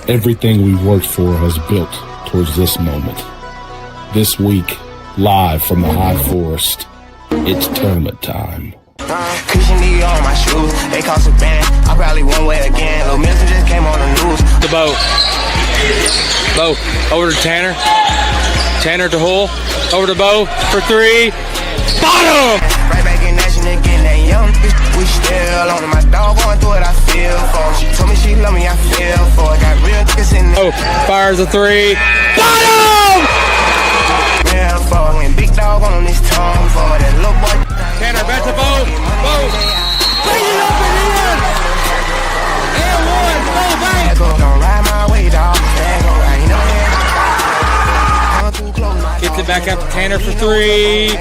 Everything we've worked for has built towards this moment. This week, live from the high forest, it's tournament time. Cushion D on my shoes, they cost a band. I probably won't wear again. Lil' Milton just came on the news. The boat. Bow. Over to Tanner. Tanner to Hull. Over to Bow for three. Bottom! Right back in action again, that young bitch. We still on it. My dog going through it, I feel for it. She told me she love me, I feel for it. Got real niggas in there. Oh, fires a three. Bottom! Real for it. When big dog on this tongue for it. That little boy. Tanner back to Bow. Bow. Bring it up in the end. And one. Bow back. Don't ride my way, dog. I ain't know that. Gets it back out to Tanner for three.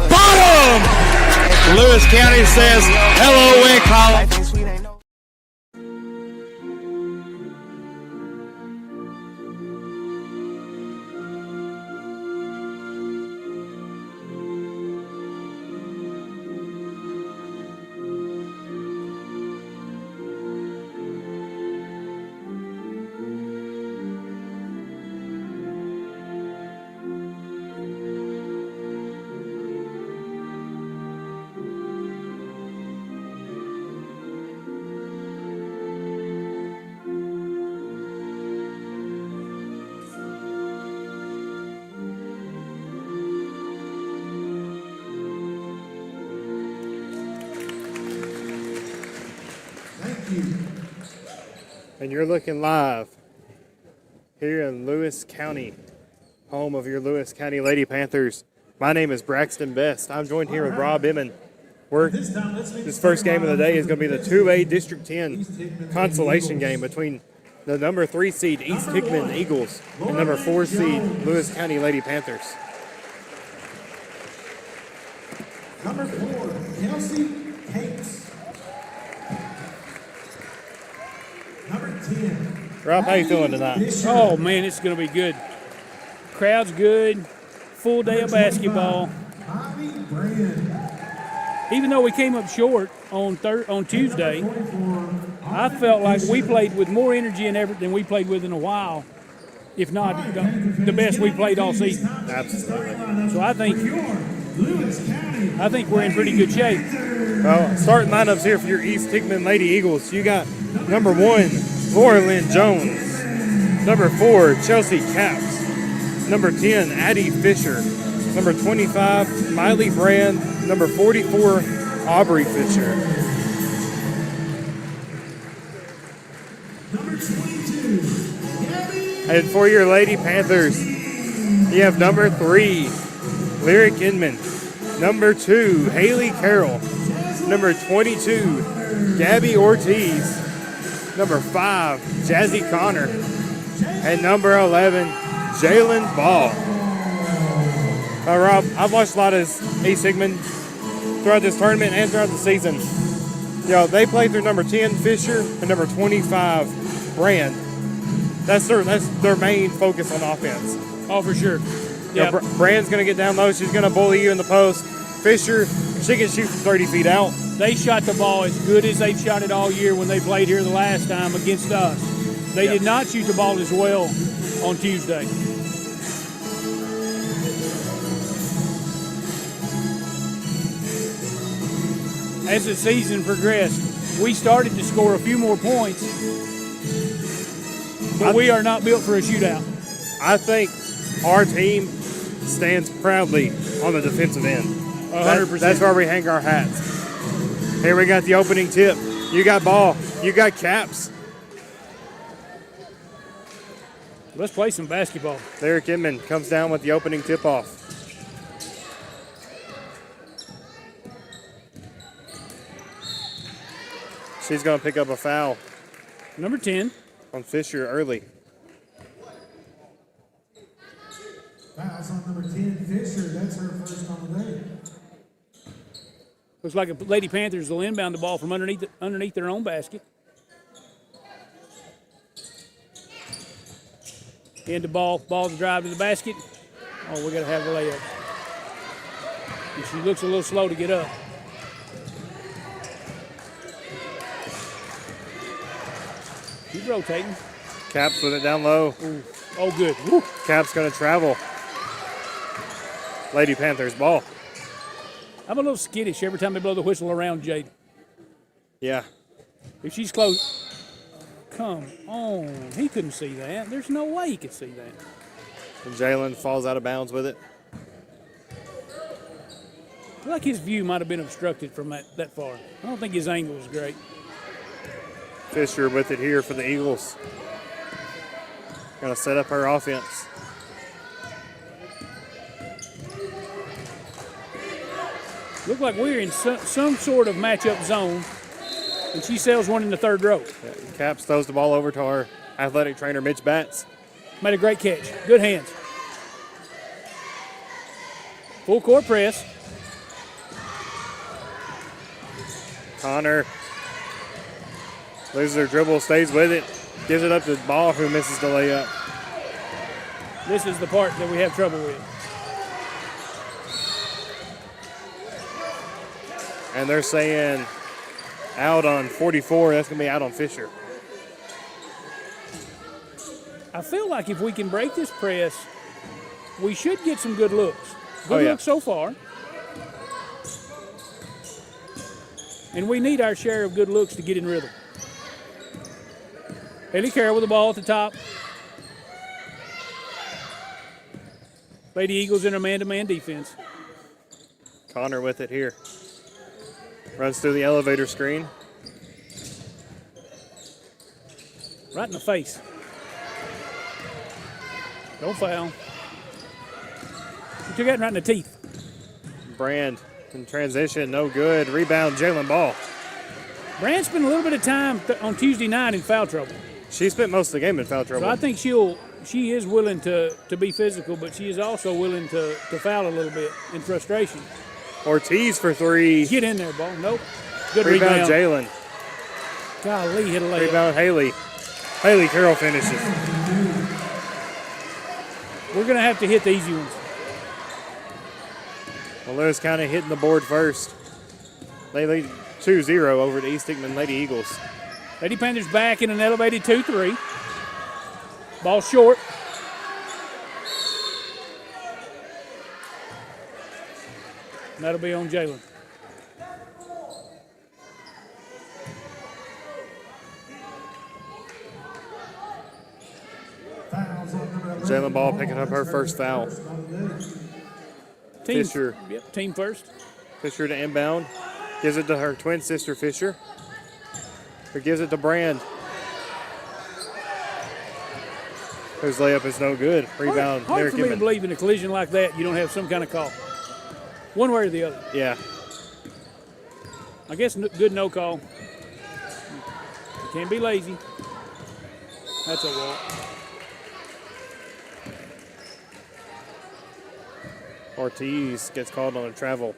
Bottom! Lewis County says, hello, Wick Hollow. And you're looking live here in Lewis County, home of your Lewis County Lady Panthers. My name is Braxton Best. I'm joined here with Rob Emmon. This first game of the day is going to be the 2A District 10 consolation game between the number 3 seed East Hickman Eagles and number 4 seed Lewis County Lady Panthers. Number 4, Kelsey Hakes. Number 10. Rob, how you feeling tonight? Oh, man, it's going to be good. Crowd's good. Full day of basketball. Even though we came up short on Tuesday, I felt like we played with more energy and effort than we played with in a while, if not the best we played all season. Absolutely. So I think we're in pretty good shape. Well, starting lineups here for your East Hickman Lady Eagles. You got number 1, Laura Lynn Jones. Number 4, Chelsea Capps. Number 10, Addie Fisher. Number 25, Miley Brand. Number 44, Aubrey Fisher. Number 22, Gabby. And for your Lady Panthers, you have number 3, Lyric Inman. Number 2, Haley Carroll. Number 22, Gabby Ortiz. Number 5, Jazzy Connor. And number 11, Jalen Ball. Rob, I've watched a lot of East Hickman throughout this tournament and throughout the season. They play through number 10, Fisher, and number 25, Brand. That's their main focus on offense. Oh, for sure. Yeah. Brand's going to get down low. She's going to bully you in the post. Fisher, she can shoot from 30 feet out. They shot the ball as good as they've shot it all year when they played here the last time against us. They did not shoot the ball as well on Tuesday. As the season progressed, we started to score a few more points, but we are not built for a shootout. I think our team stands proudly on the defensive end. 100%. That's where we hang our hats. Here we got the opening tip. You got ball. You got Caps. Let's play some basketball. Lyric Inman comes down with the opening tip-off. She's going to pick up a foul. Number 10. On Fisher early. Fouls on number 10, Fisher. That's her first on the day. Looks like the Lady Panthers will inbound the ball from underneath their own basket. Into ball to drive to the basket. Oh, we got to have the layup. And she looks a little slow to get up. Keep rotating. Caps with it down low. Ooh. Oh, good. Woo. Caps going to travel. Lady Panthers ball. I'm a little skittish every time they blow the whistle around Jade. Yeah. If she's close, come on. He couldn't see that. There's no way he could see that. And Jalen falls out of bounds with it. I feel like his view might have been obstructed from that far. I don't think his angle was great. Fisher with it here for the Eagles. Going to set up her offense. Look like we're in some sort of matchup zone, and she sails one in the third row. Yeah, Caps throws the ball over to our athletic trainer, Mitch Batts. Made a great catch. Good hands. Full court press. Connor loses her dribble, stays with it, gives it up to Ball, who misses the layup. This is the part that we have trouble with. And they're saying out on 44. That's going to be out on Fisher. I feel like if we can break this press, we should get some good looks. Good yeah. looks so far. And we need our share of good looks to get in rhythm. Haley Carroll with the ball at the top. Lady Eagles in a man-to-man defense. Connor with it here. Runs through the elevator screen. Right in the face. Don't foul. She took that right in the teeth. Brand in transition, no good. Rebound, Jalen Ball. Brand spent a little bit of time on Tuesday night in foul trouble. She spent most of the game in foul trouble. So I think she is willing to be physical, but she is also willing to foul a little bit in frustration. Ortiz for three. Get in there, Ball. Nope. Good Rebound, rebound. Jalen. Golly, hit a layup. Rebound, Haley. Haley Carroll finishes. We're going to have to hit the easy ones. Well, Lewis County hitting the board first. They lead 2-0 over the East Hickman Lady Eagles. Lady Panthers back in an elevated 2-3. Ball short. And that'll be on Jalen. Jalen Ball picking up her first foul. Team, Fisher. Yep, team first. Fisher to inbound. Gives it to her twin sister, Fisher. Or gives it to Brand. Whose layup is no good. Rebound. Hard Derek for me to Gibbon. believe in a collision like that you don't have some kind of call. One way or the other. Yeah. I guess good no call. You can't be lazy. That's a walk. Ortiz gets called on a travel.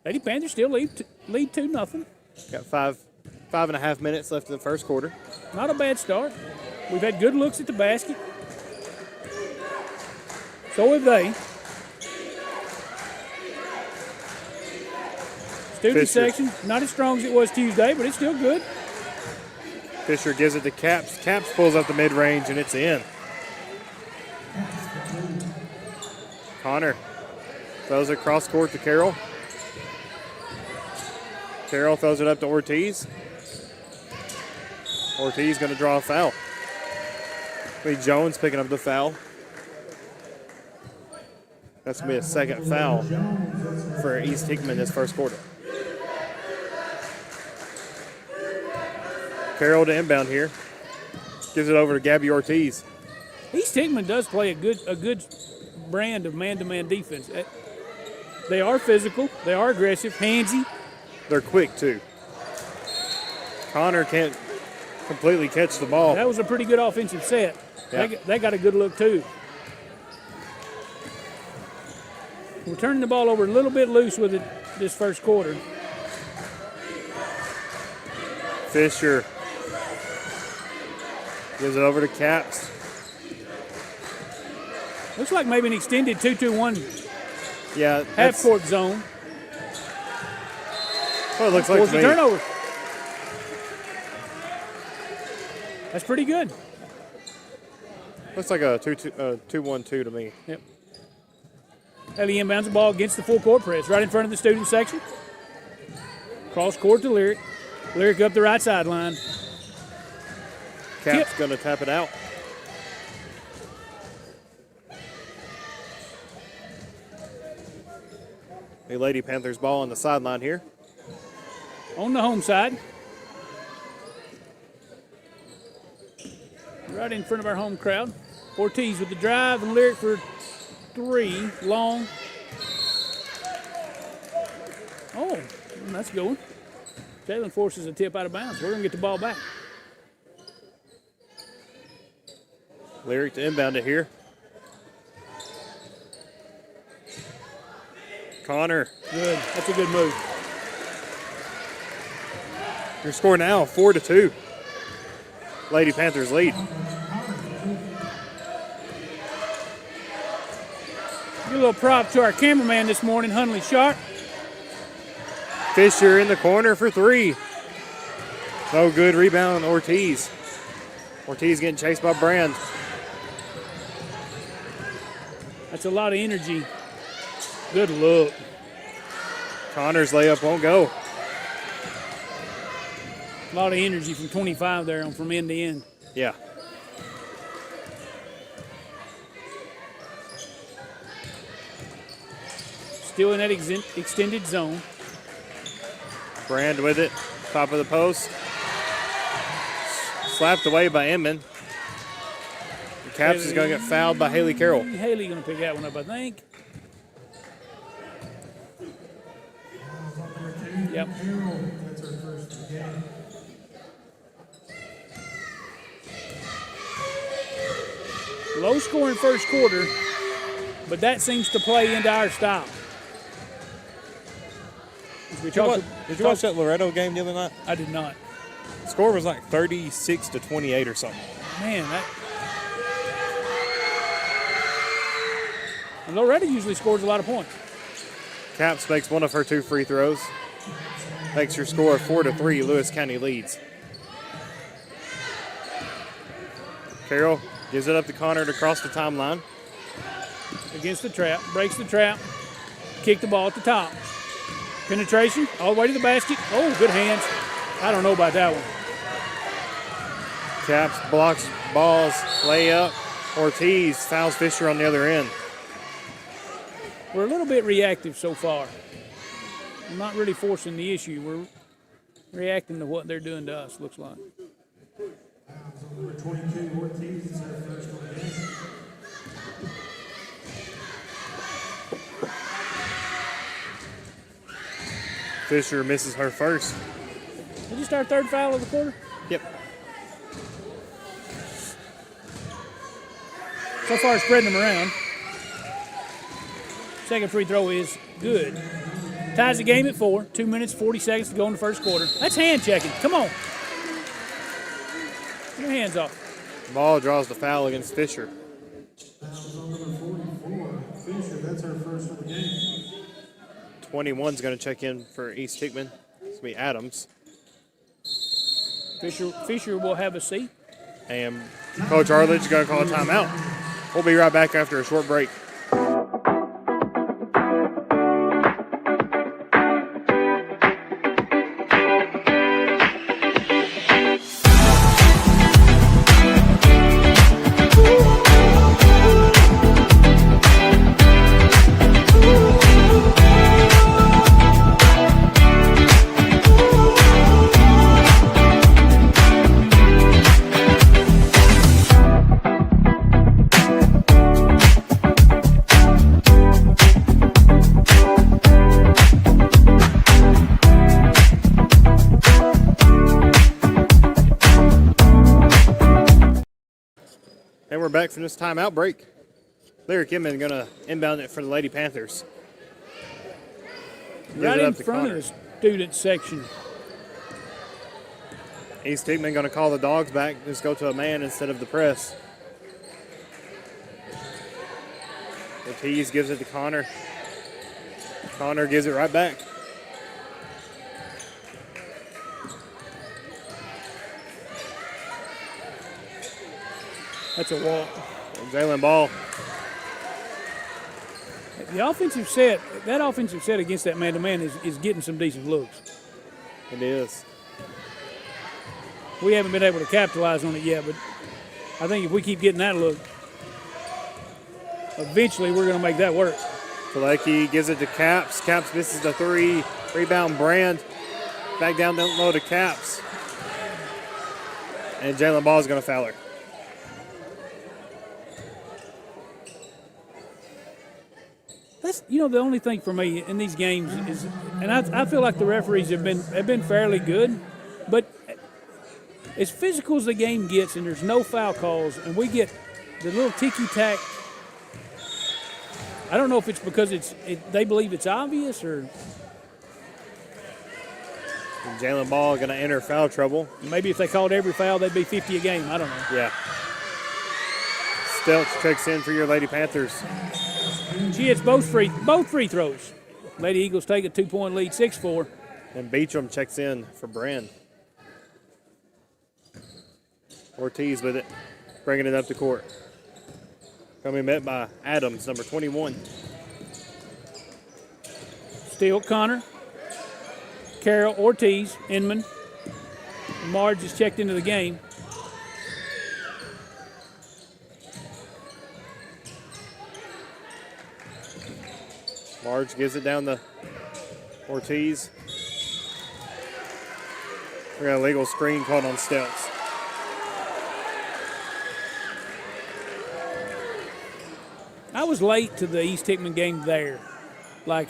Lady Panthers still lead 2-0. Got five and a half minutes left in the first quarter. Not a bad start. We've had good looks at the basket. So have they. Student Fisher. section, not as strong as it was Tuesday, but it's still good. Fisher gives it to Caps. Caps pulls up the mid-range, and it's in. Connor throws it cross court to Carroll. Carroll throws it up to Ortiz. Ortiz going to draw a foul. Lee Jones picking up the foul. That's going to be a second foul for East Hickman this first quarter. Carroll to inbound here. Gives it over to Gabby Ortiz. East Hickman does play a good brand of man-to-man defense. They are physical. They are aggressive, handsy. They're quick, too. Connor can't completely catch the ball. That was a pretty good offensive set. Yeah. They got a good look, too. We're turning the ball over a little bit loose with it this first quarter. Fisher gives it over to Caps. Looks like maybe an extended 2-2-1 Yeah, half-court zone. what it looks like Force to the me. turnover. That's pretty good. Looks like a 2-1-2 to me. Yep. Haley inbounds the ball against the full court press, right in front of the student section. Cross court to Lyric. Lyric up the right sideline. Cap's going to tap it out. The Lady Panthers ball on the sideline here. On the home side. Right in front of our home crowd. Ortiz with the drive and Lyric for 3. Long. Oh, that's a good one. Jalen forces a tip out of bounds. We're going to get the ball back. Lyric to inbound it here. Connor. Good. That's a good move. Your score now 4-2. Lady Panthers lead. Give a little prop to our cameraman this morning, Hunley Sharp. Fisher in the corner for 3. No good. Rebound Ortiz. Ortiz getting chased by Brand. That's a lot of energy. Good look. Connor's layup won't go. A lot of energy from 25 there from end to end. Yeah. Still in that extended zone. Brand with it. Top of the post. Slapped away by Inman. The Caps is going to get fouled by Haley Carroll. Haley going to pick that one up, I think. Yep. That's our first of the game. Low scoring first quarter, but that seems to play into our style. Did you watch that Loretto game the other night? I did not. The score was like 36-28 or something. Man, and Loretto usually scores a lot of points. Caps makes one of her 2 free throws. Makes your score 4-3. Lewis County leads. Carroll gives it up to Connor to cross the timeline. Against the trap, breaks the trap, kick the ball at the top. Penetration, all the way to the basket. Oh, good hands. I don't know about that one. Caps blocks balls, layup. Ortiz fouls Fisher on the other end. We're a little bit reactive so far. I'm not really forcing the issue. We're reacting to what they're doing to us, looks like. Number 22, Ortiz is our first of the game. Fisher misses her first. Did you start third foul of the quarter? Yep. So far, spreading them around. Second free throw is good. Ties the game at 4. 2 minutes, 40 seconds to go in the first quarter. That's hand checking. Come on. Get your hands off. Ball draws the foul against Fisher. Fouls on number 44, Fisher. That's our first of the game. 21's going to check in for East Hickman. It's going to be Adams. Fisher will have a seat. And Coach Arledge is going to call a timeout. We'll be right back after a short break. And we're back from this timeout break. Lyric Hickman going to inbound it for the Lady Panthers. Right in front of the student section. East Hickman going to call the Dogs back. Just go to a man instead of the press. Ortiz gives it to Connor. Connor gives it right back. That's a walk. Jalen Ball. The offensive set, that offensive set against that man-to-man is getting some decent looks. It is. We haven't been able to capitalize on it yet, but I think if we keep getting that look, eventually we're going to make that work. Pilecki gives it to Caps. Caps misses the three. Rebound Brand. Back down low to Caps. And Jalen Ball is going to foul her. That's the only thing for me in these games is, and I feel like the referees have been fairly good, but as physical as the game gets, and there's no foul calls, and we get the little ticky tack. I don't know if it's because they believe it's obvious or. And Jalen Ball going to enter foul trouble. Maybe if they called every foul, they'd be 50 a game. I don't know. Yeah. Stelz checks in for your Lady Panthers. She hits both free throws. Lady Eagles take a 2-point lead, 6-4. And Beecham checks in for Brand. Ortiz with it, bringing it up the court. Coming met by Adams, number 21. Steele, Connor, Carroll, Ortiz, Inman. Marge is checked into the game. Marge gives it down to Ortiz. We got a legal screen called on Stelz. I was late to the East Hickman game there, but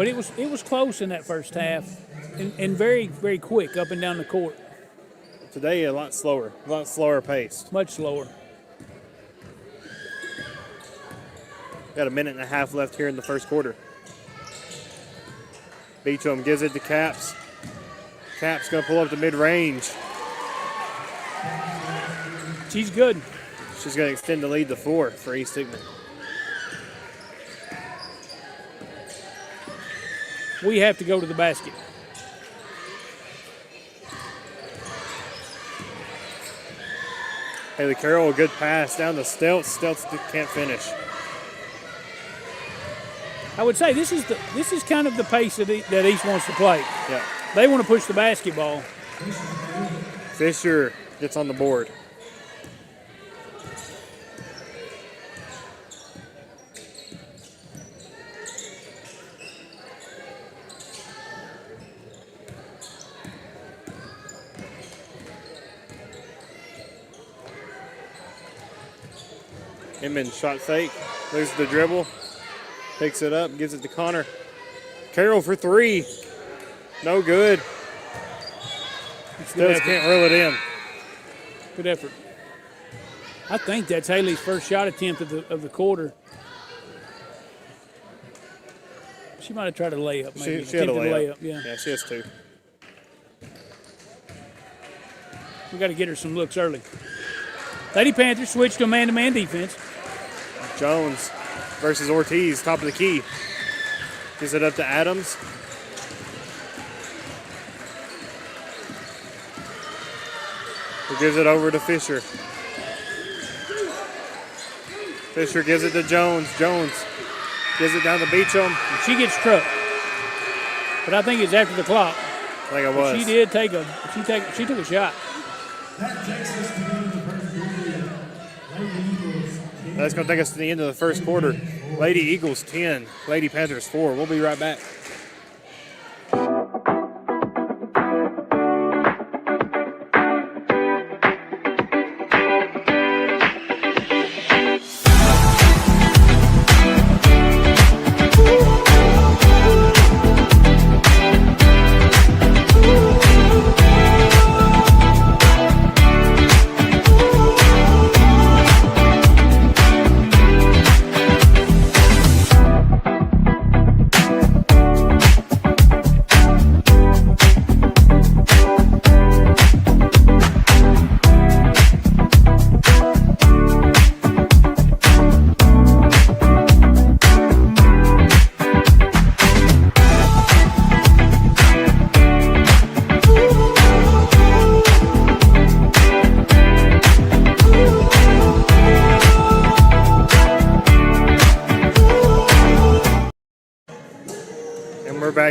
it was close in that first half, and very, very quick up and down the court. Today a lot slower paced. Much slower. Got a minute and a half left here in the first quarter. Beecham gives it to Caps. Caps going to pull up the mid-range. She's good. She's going to extend the lead to 4 for East Hickman. We have to go to the basket. Haley Carroll, a good pass down to Stelz. Stelz can't finish. I would say this is kind of the pace that East wants to play. Yeah. They want to push the basketball. Fisher gets on the board. Inman shot fake, loses the dribble, picks it up, gives it to Connor. Carroll for 3. No good. Still can't reel it in. Good effort. I think that's Haley's first shot attempt of the quarter. She might have tried a layup. Maybe. She had a layup. Yeah, she has 2. We got to get her some looks early. Lady Panthers switch to a man-to-man defense. Jones versus Ortiz, top of the key. Gives it up to Adams. Who gives it over to Fisher. Fisher gives it to Jones. Jones gives it down to Beecham. She gets trucked. But I think it's after the clock. I think it was. She did take she took a shot. That takes us to the end of the first period. Lady Eagles 10. That's going to take us to the end of the first quarter. Lady Eagles 10, Lady Panthers 4. We'll be right back.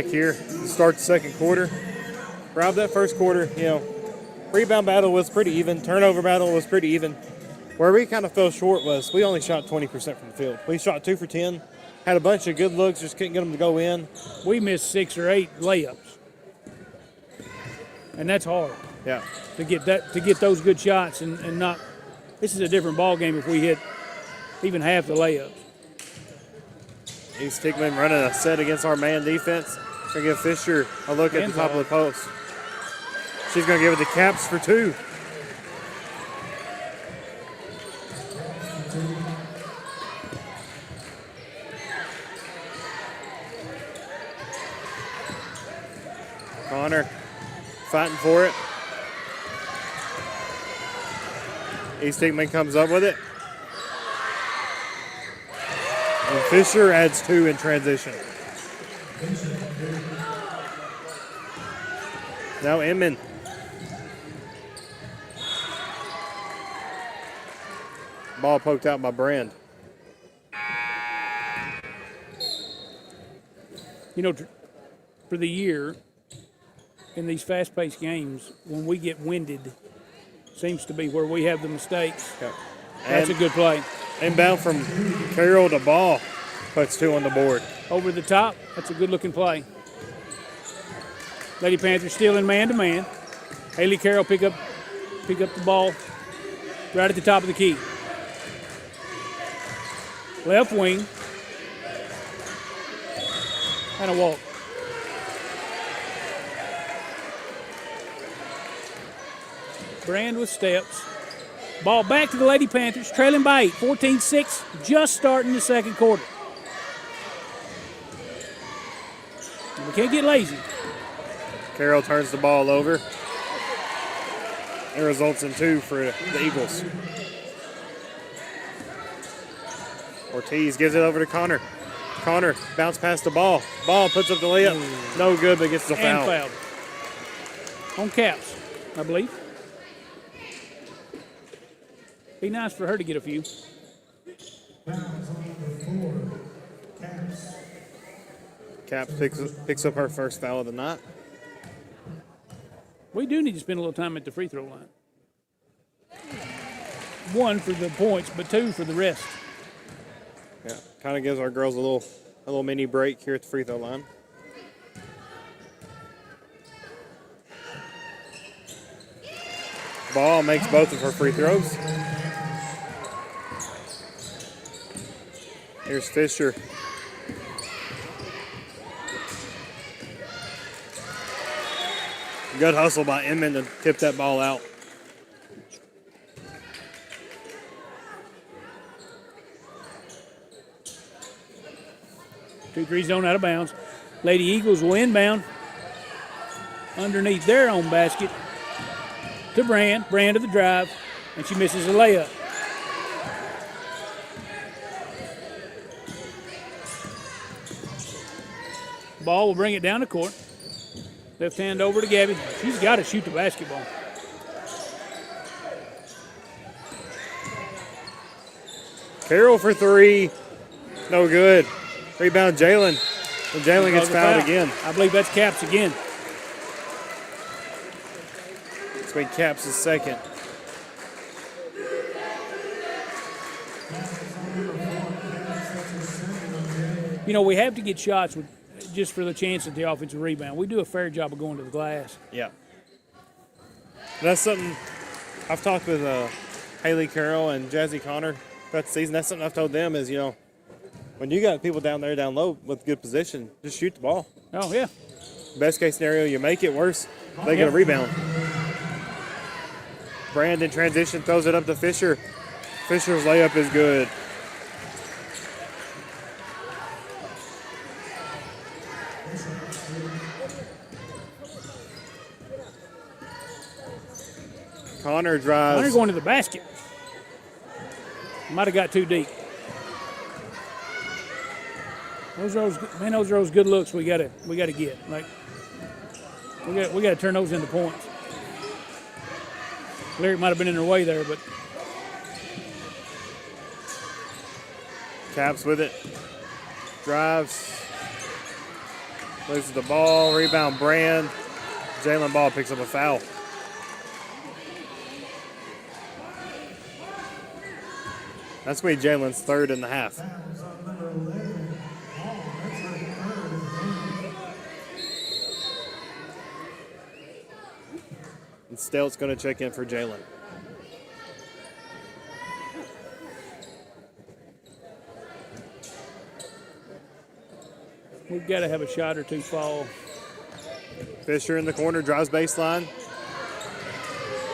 back here to start the second quarter. Rob, that first quarter, rebound battle was pretty even. Turnover battle was pretty even. Where we kind of fell short was we only shot 20% from the field. We shot 2 for 10, had a bunch of good looks, just couldn't get them to go in. We missed 6 or 8 layups, and that's hard. Yeah. To get those good shots and not. This is a different ball game if we hit even half the layups. East Hickman running a set against our man defense. Gonna give Fisher a look at the top of the post. She's gonna give it to Caps for 2. Connor fighting for it. East Hickman comes up with it. And Fisher adds 2 in transition. Now Inman. Ball poked out by Brand. For the year, in these fast-paced games, when we get winded, seems to be where we have the mistakes. Yep. That's a good play. Inbound from Carroll to Ball. Puts 2 on the board. Over the top, that's a good-looking play. Lady Panthers still in man-to-man. Haley Carroll pick up the ball right at the top of the key. Left wing. And a walk. Brand with steps. Ball back to the Lady Panthers, trailing by 8, 14-6, just starting the second quarter. We can't get lazy. Carroll turns the ball over. It results in 2 for the Eagles. Ortiz gives it over to Connor. Connor bounce past the ball. Ball puts up the layup. No good, but gets the foul. And fouled. On Caps, I believe. Be nice for her to get a few. Fouls on number 4. Caps. Caps picks up her first foul of the night. We do need to spend a little time at the free throw line. 1 for the points, but 2 for the rest. Yeah, kind of gives our girls a little mini break here at the free throw line. Ball makes both of her free throws. Here's Fisher. Good hustle by Inman to tip that ball out. Two three zone out of bounds. Lady Eagles will inbound underneath their own basket to Brand. Brand to the drive, and she misses a layup. Ball will bring it down the court. Left hand over to Gabby. She's got to shoot the basketball. Carroll for 3. No good. Rebound Jalen. And Jalen gets fouled again. I believe that's Caps again. It's been Caps' second. We have to get shots just for the chance at the offensive rebound. We do a fair job of going to the glass. Yeah. That's something I've talked with Haley Carroll and Jazzy Connor throughout the season. That's something I've told them is, when you got people down there down low with good position, just shoot the ball. Oh, yeah. Best case scenario, you make it. Worse, they get a rebound. Brand in transition throws it up to Fisher. Fisher's layup is good. Connor drives. Connor going to the basket. Might have got too deep. Those are those good looks we gotta get. Like we gotta turn those into points. Lyric might have been in their way there, but Caps with it. Drives. Loses the ball. Rebound, Brand. Jalen Ball picks up a foul. That's going to be Jalen's third in the half. Fouls on number 11. Hall, that's her third of the game. And Stelt's going to check in for Jalen. We've got to have a shot or two fall. Fisher in the corner, drives baseline.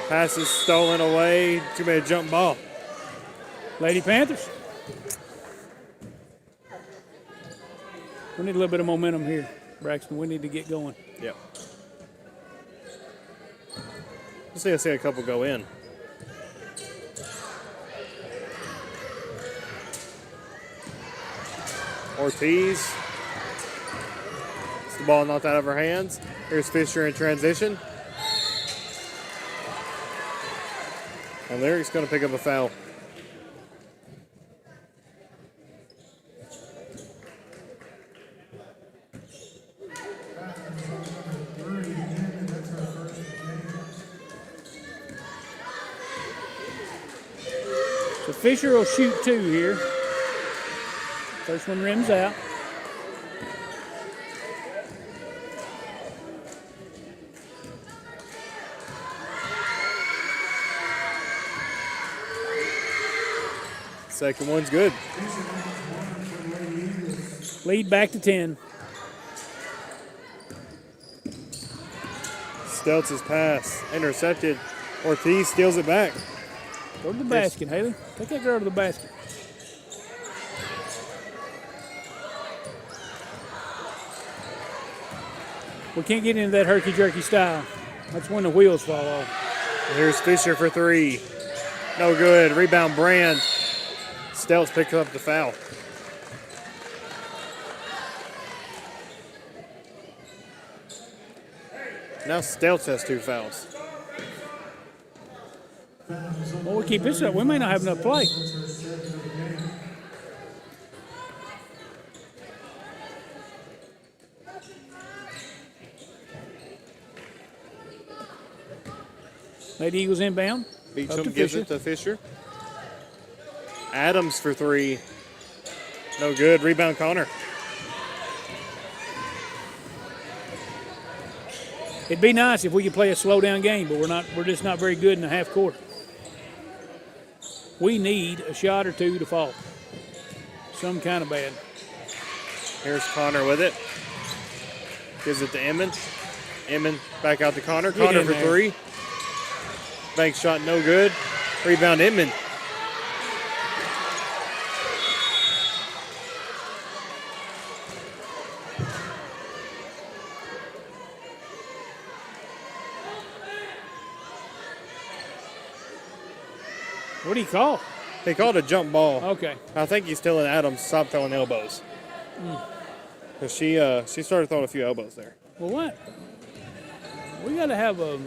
Pass is stolen away. Too many jump ball. Lady Panthers. We need a little bit of momentum here, Braxton. We need to get going. Yep. Let's see a couple go in. Ortiz. It's the ball knocked out of her hands. Here's Fisher in transition. And Lyric's going to pick up a foul. So Fisher will shoot two here. First one rims out. Second one's good. Lead back to 10. Steltz's pass intercepted. Ortiz steals it back. Go to the basket, Haley. Take that girl to the basket. We can't get into that herky-jerky style. That's when the wheels fall off. And here's Fisher for three. No good. Rebound, Brand. Stelz picks up the foul. Now Stelz has two fouls. Well, we keep this up. We may not have enough play. Lady Eagles inbound. Beecham gives it to Fisher. Adams for three. No good. Rebound, Connor. It'd be nice if we could play a slow down game, but we're just not very good in the half court. We need a shot or two to fall. Some kind of bad. Here's Connor with it. Gives it to Emmon. Emmon back out to Connor. Connor for three. Bank shot no good. Rebound, Emmon. What do you call? He called a jump ball. Okay. I think he's telling Adams stop throwing elbows. Because she started throwing a few elbows there. Well, what? We got to have a...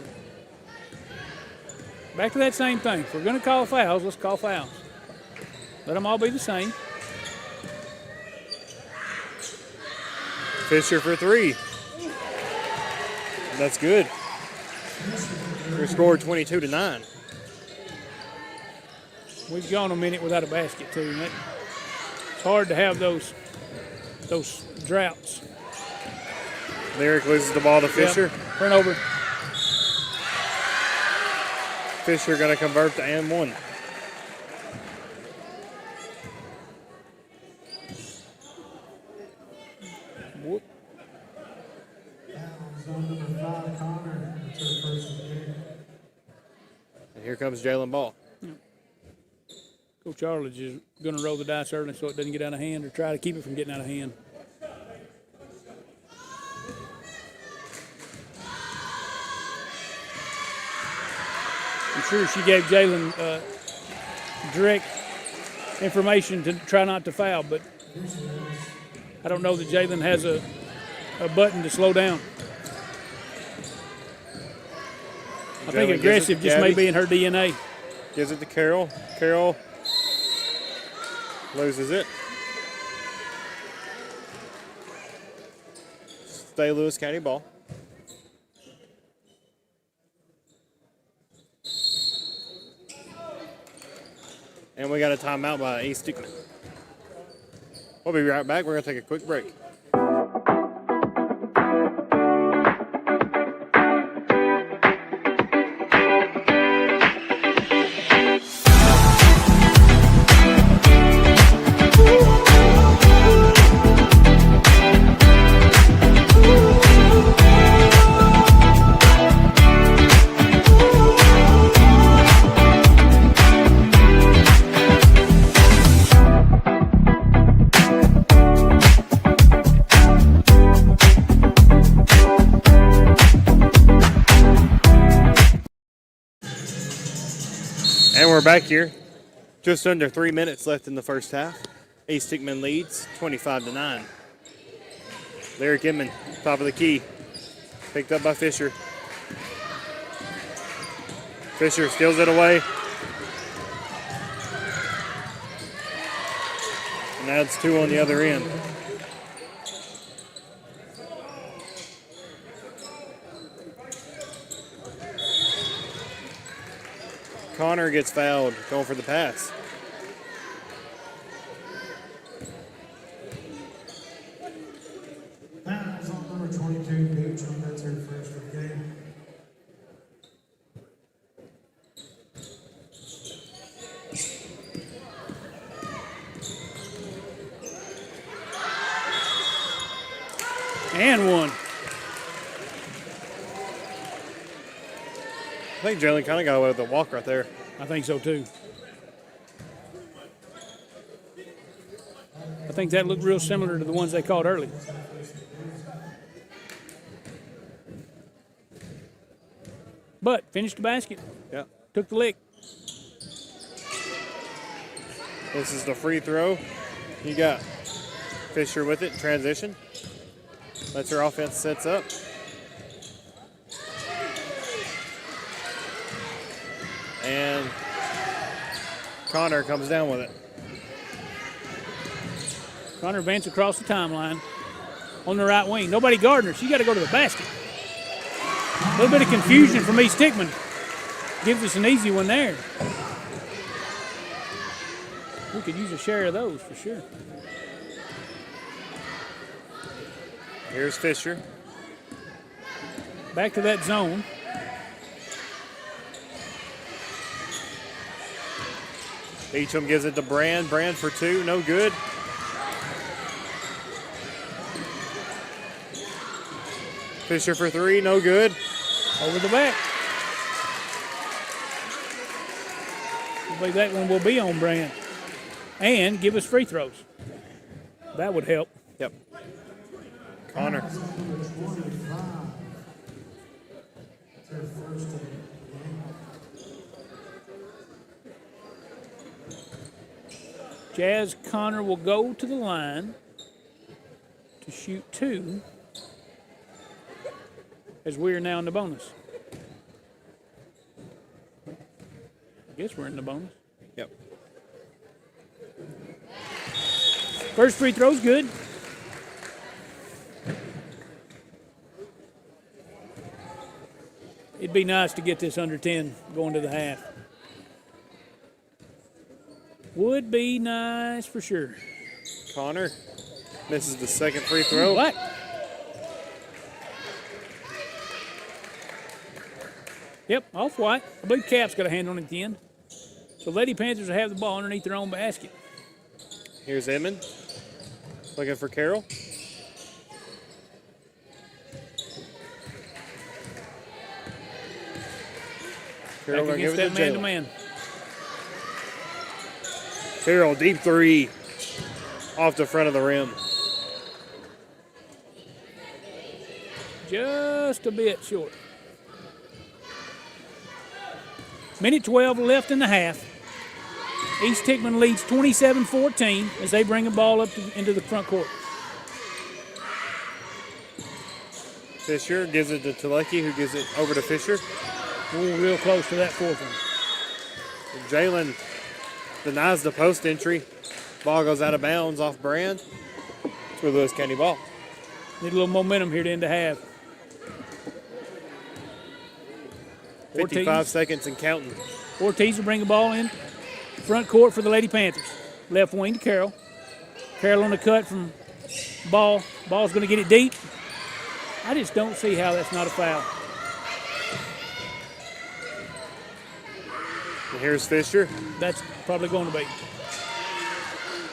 Back to that same thing. If we're going to call fouls, let's call fouls. Let them all be the same. Fisher for three. That's good. Your score 22-9. We've gone a minute without a basket, too. And it's hard to have those droughts. Lyric loses the ball to Fisher. Yep. Turnover. Fisher going to convert to and one. Whoop. Fouls on number 5, Connor. That's her first of the game. And here comes Jalen Ball. Coach Arledge is going to roll the dice early so it doesn't get out of hand or try to keep it from getting out of hand. I'm sure she gave Jalen direct information to try not to foul, but I don't know that Jalen has a button to slow down. I think aggressive just may be in her DNA. Gives it to Carroll. Carroll loses it. stay Lewis County ball. And we got a timeout by East Hickman. We'll be right back. We're going to take a quick break. And we're back here. Just under 3 minutes left in the first half. East Hickman leads 25-9. Larry Kidman, top of the key. Picked up by Fisher. Fisher steals it away. And adds 2 on the other end. Connor gets fouled, going for the pass. Fouls on number 22, Beecham. That's her first of the game. And one. I think Jalen kind of got away with the walk right there. I think so too. I think that looked real similar to the ones they called early. But finished the basket. Yeah. Took the lick. This is the free throw. You got Fisher with it, transition. That's her offense sets up. And Connor comes down with it. Connor Vance across the timeline on the right wing. Nobody guarding her. She got to go to the basket. A little bit of confusion from East Hickman. Gives us an easy one there. We could use a share of those for sure. Here's Fisher. Back to that zone. Beecham gives it to Brand. Brand for 2, no good. Fisher for 3, no good. Over the back. I believe that one will be on Brand. And give us free throws. That would help. Yep. Connor. Fouls on number 25. That's her first of the game. Jazz Connor will go to the line to shoot 2 as we are now in the bonus. I guess we're in the bonus. Yep. First free throw's good. It'd be nice to get this under 10 going to the half. Would be nice for sure. Connor misses the second free throw. What? Yep, off white. I believe Cap's got a hand on it at the end. So Lady Panthers will have the ball underneath their own basket. Here's Edmond looking for Carroll. Carroll Back gonna give against it that to Jalen. man-to-man. Carroll, deep 3 off the front of the rim. Just a bit short. Minute 12 left in the half. East Hickman leads 27-14 as they bring the ball up into the front court. Fisher gives it to Tulecki, who gives it over to Fisher. We're real close to that fourth one. Jalen denies the post entry. Ball goes out of bounds off Brand. It's for Lewis County ball. Need a little momentum here to end the half. 55 seconds and counting. Ortiz will bring the ball in front court for the Lady Panthers. Left wing to Carroll. Carroll on the cut from Ball. Ball's going to get it deep. I just don't see how that's not a foul. And here's Fisher. That's probably going to be.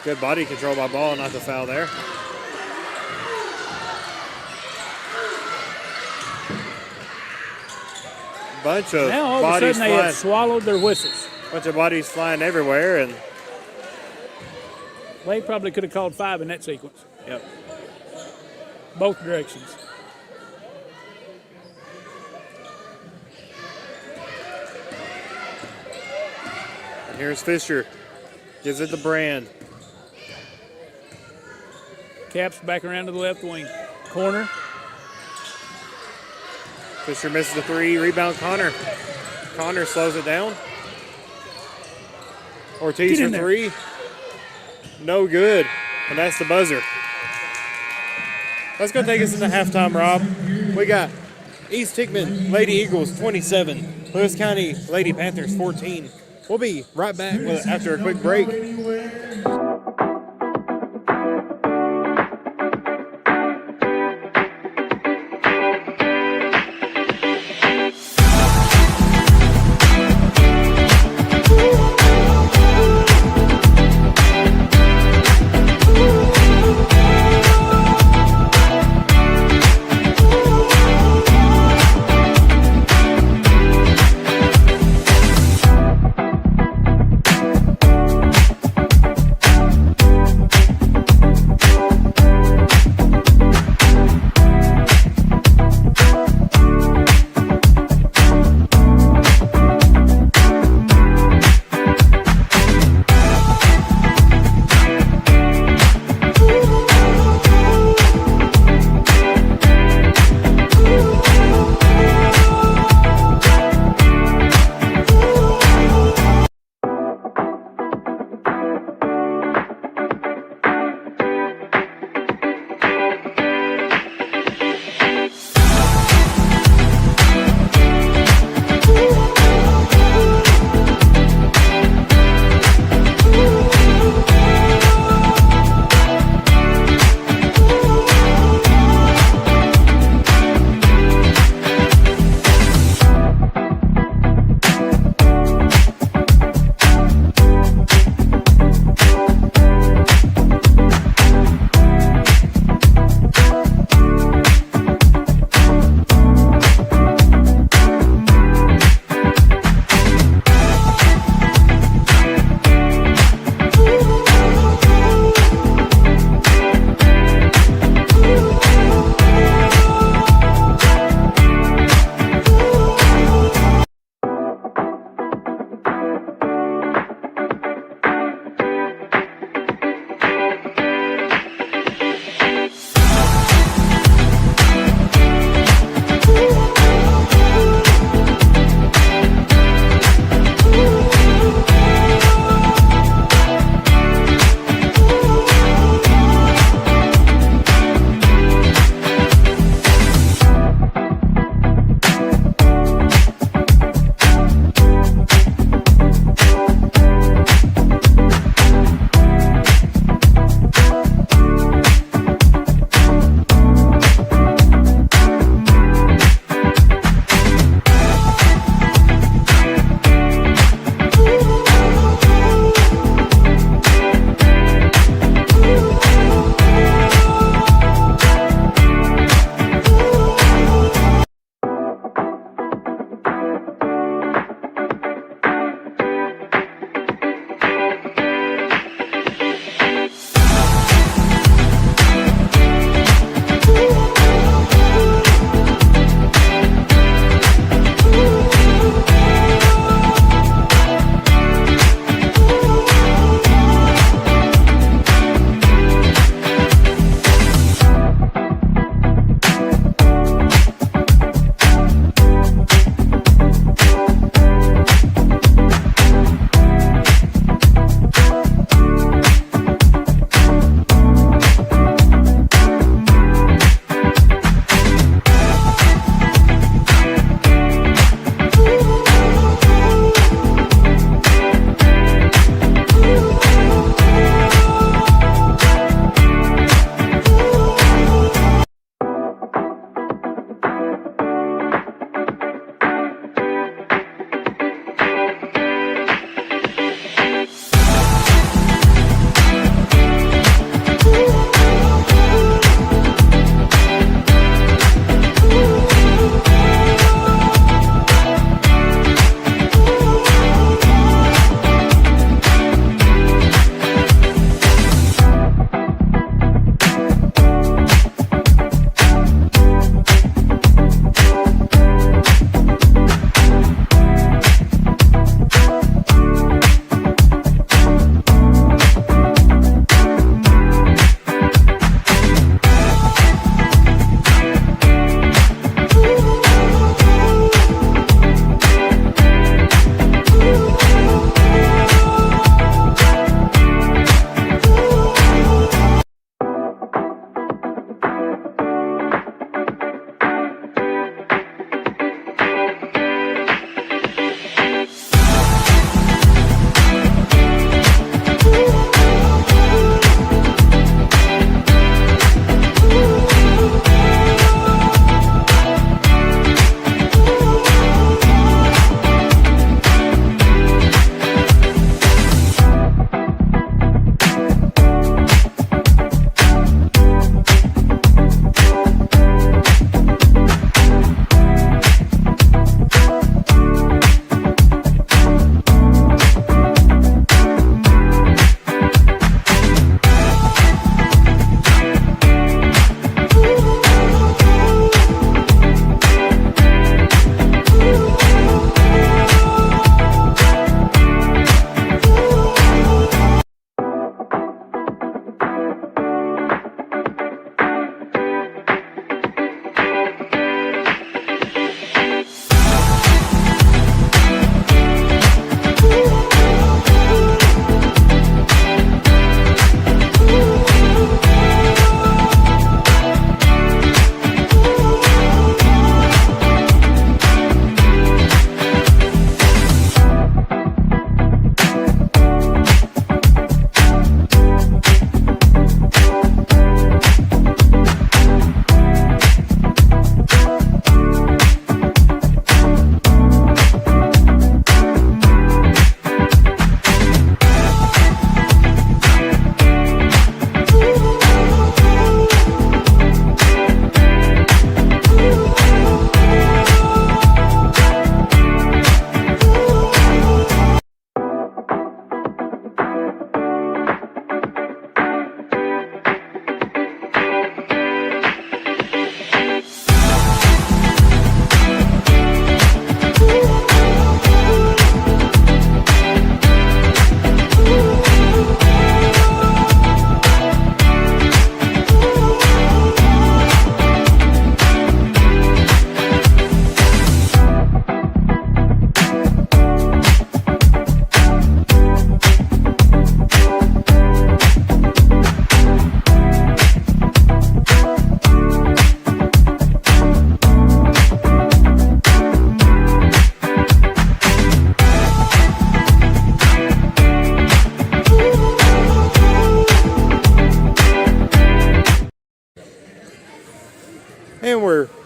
Good body control by Ball, not the foul there. Bunch of Now all of a bodies sudden they have flying. swallowed their whistles. Bunch of bodies flying everywhere, and They probably could have called 5 in that sequence. yep. Both directions. And here's Fisher. Gives it to Brand. Caps back around to the left wing. Corner. Fisher misses the 3. Rebound Connor. Connor slows it down. Ortiz Get for in there. 3. No good. And that's the buzzer. That's going to take us into halftime, Rob. We got East Hickman Lady Eagles 27. Lewis County Lady Panthers 14. We'll be right back after a quick break.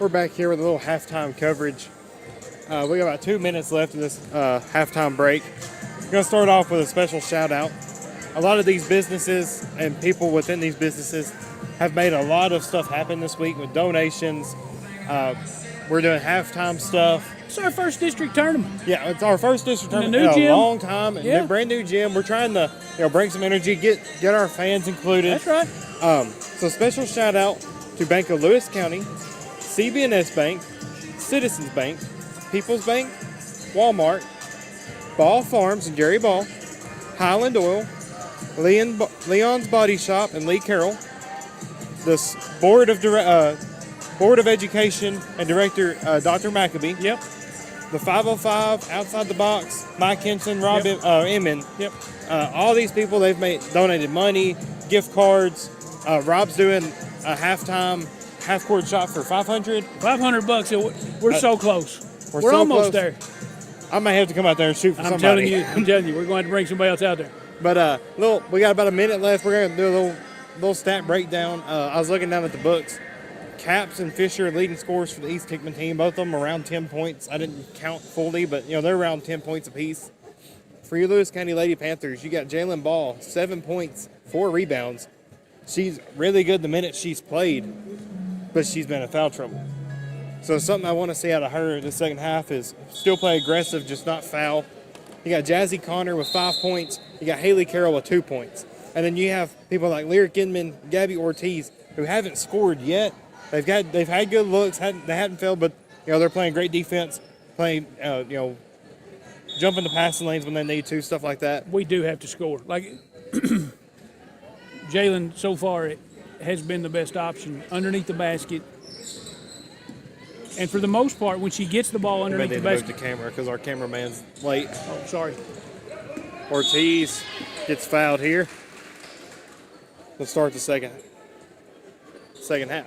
We're back here with a little halftime coverage. We got about 2 minutes left of this halftime break. We're going to start off with a special shout out. A lot of these businesses and people within these businesses have made a lot of stuff happen this week with donations. We're doing halftime stuff. It's our first district tournament. Yeah, it's our first district In a tournament new in a gym. long time. Yeah. Brand new gym. We're trying to bring some energy, get our fans included. That's right. So special shout out to Bank of Lewis County, CB&S Bank, Citizens Bank, People's Bank, Walmart, Ball Farms and Jerry Ball, Highland Oil, Leon's Body Shop and Lee Carroll, the Board of Education and Director Dr. McAbee. Yep. The 505, Outside the Box, Mike Henson, Rob Inman. Yep. All these people, they've donated money, gift cards. Rob's doing a half-court shot for $500. $500. We're so close. We're so almost close. there. I might have to come out there and shoot for I'm somebody. telling you, we're going to have to bring somebody else out there. But we got about a minute left. We're going to do a little stat breakdown. I was looking down at the books. Caps and Fisher leading scores for the East Hickman team. Both of them around 10 points. I didn't count fully, but they're around 10 points apiece. For your Lewis County Lady Panthers, you got Jalen Ball, 7 points, 4 rebounds. She's really good the minute she's played, but she's been in foul trouble. So something I want to see out of her in the second half is still play aggressive, just not foul. You got Jazzy Connor with 5 points. You got Haley Carroll with 2 points. And then you have people like Lyric Inman, Gabby Ortiz, who haven't scored yet. They've had good looks. They hadn't failed, but they're playing great defense, playing jumping the passing lanes when they need to, stuff like that. We do have to score. Like Jalen so far has been the best option underneath the basket. And for the most part, when she gets the ball underneath the basket, move the camera because our cameraman's late. oh, sorry. Ortiz gets fouled here. We'll start the second half.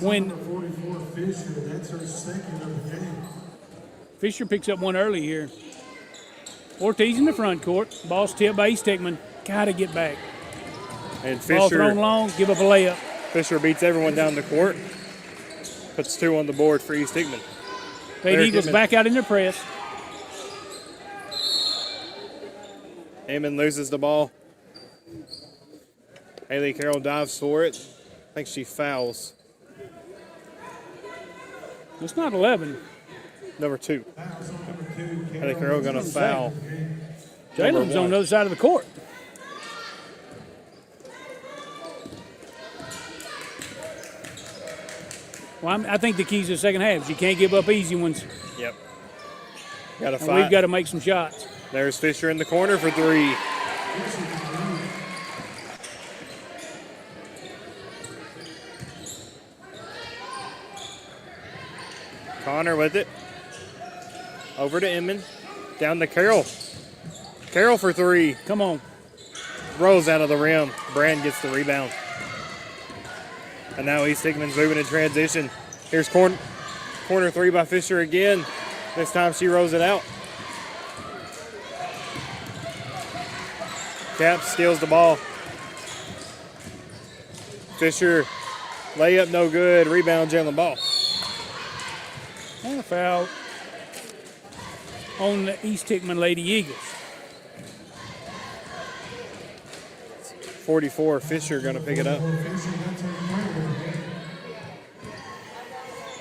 When 44 Fisher, that's her second of the game. Fisher picks up one early here. Ortiz in the front court. Ball's tipped by East Hickman. Gotta get back. And Ball thrown long, give up a layup. Fisher beats everyone down the court. Puts 2 on the board for East Hickman. Fade Eagles back out in their press. Amon loses the ball. Haley Carroll dives for it. I think she fouls. It's not 11. Number 2. Haley Carroll going to foul. Jalen's on the other side of the court. Well, I think the keys to the second half is you can't give up easy ones. Yep. Got to And fight. we've got to make some shots. There's Fisher in the corner for 3. Connor with it. Over to Inman. Down to Carroll. Carroll for 3. Come on. Rolls out of the rim. Brand gets the rebound. And now East Hickman's moving in transition. Here's corner 3 by Fisher again. This time she rolls it out. Caps steals the ball. Fisher, layup no good. Rebound Jalen Ball. And a foul on the East Hickman Lady Eagles. 44, Fisher going to pick it up.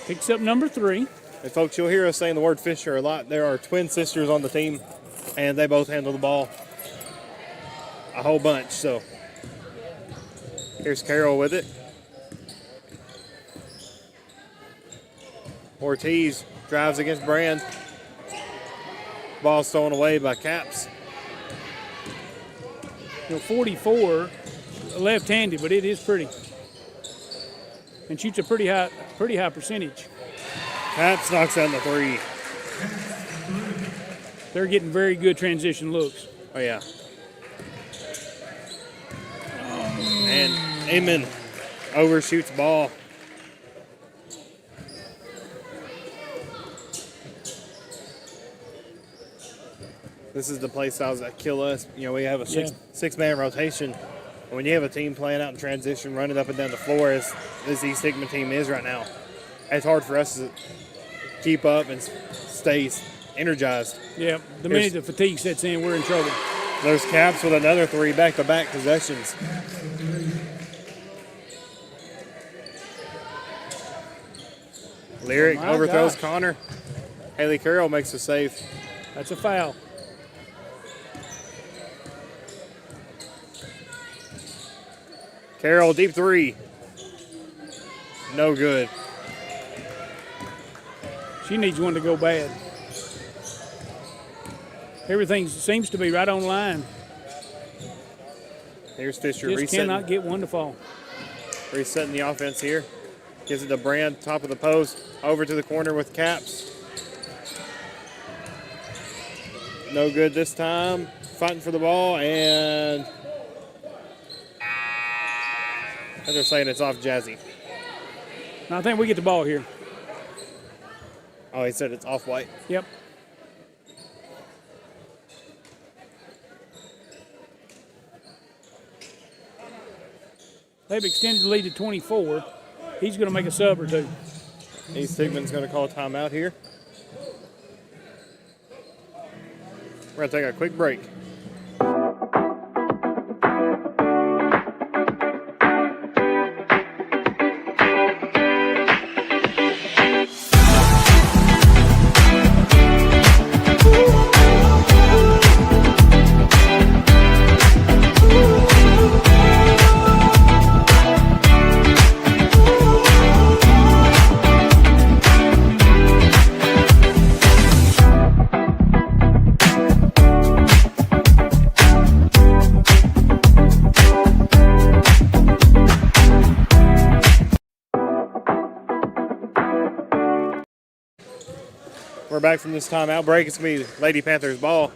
Picks up number 3. And folks, you'll hear us saying the word Fisher a lot. There are twin sisters on the team, and they both handle the ball a whole bunch. So here's Carroll with it. Ortiz drives against Brand. Ball stolen away by Caps. 44, left-handed, but it is pretty. And shoots a pretty high percentage. Caps knocks down the 3. They're getting very good transition looks. Oh, yeah. And Amon overshoots ball. This is the play styles that kill us. We have a six-man rotation. When you have a team playing out in transition, running up and down the floor as this East Hickman team is right now, it's hard for us to keep up and stay energized. Yeah, the minute the fatigue sets in, we're in trouble. There's Caps with another 3 back-to-back possessions. Lyric overthrows Connor. Haley Carroll makes the save. That's a foul. Carroll, deep 3. No good. She needs one to go bad. Everything seems to be right on line. Here's Fisher Just resetting. cannot get one to fall. Resetting the offense here. Gives it to Brand, top of the post. Over to the corner with Caps. No good this time. Fighting for the ball, and they're saying it's off Jazzy. I think we get the ball here. Oh, he said it's off White. Yep. They've extended the lead to 24. He's going to make a sub or two. East Hickman's going to call a timeout here. We're going to take a quick break. We're back from this timeout break. It's going to be Lady Panthers ball.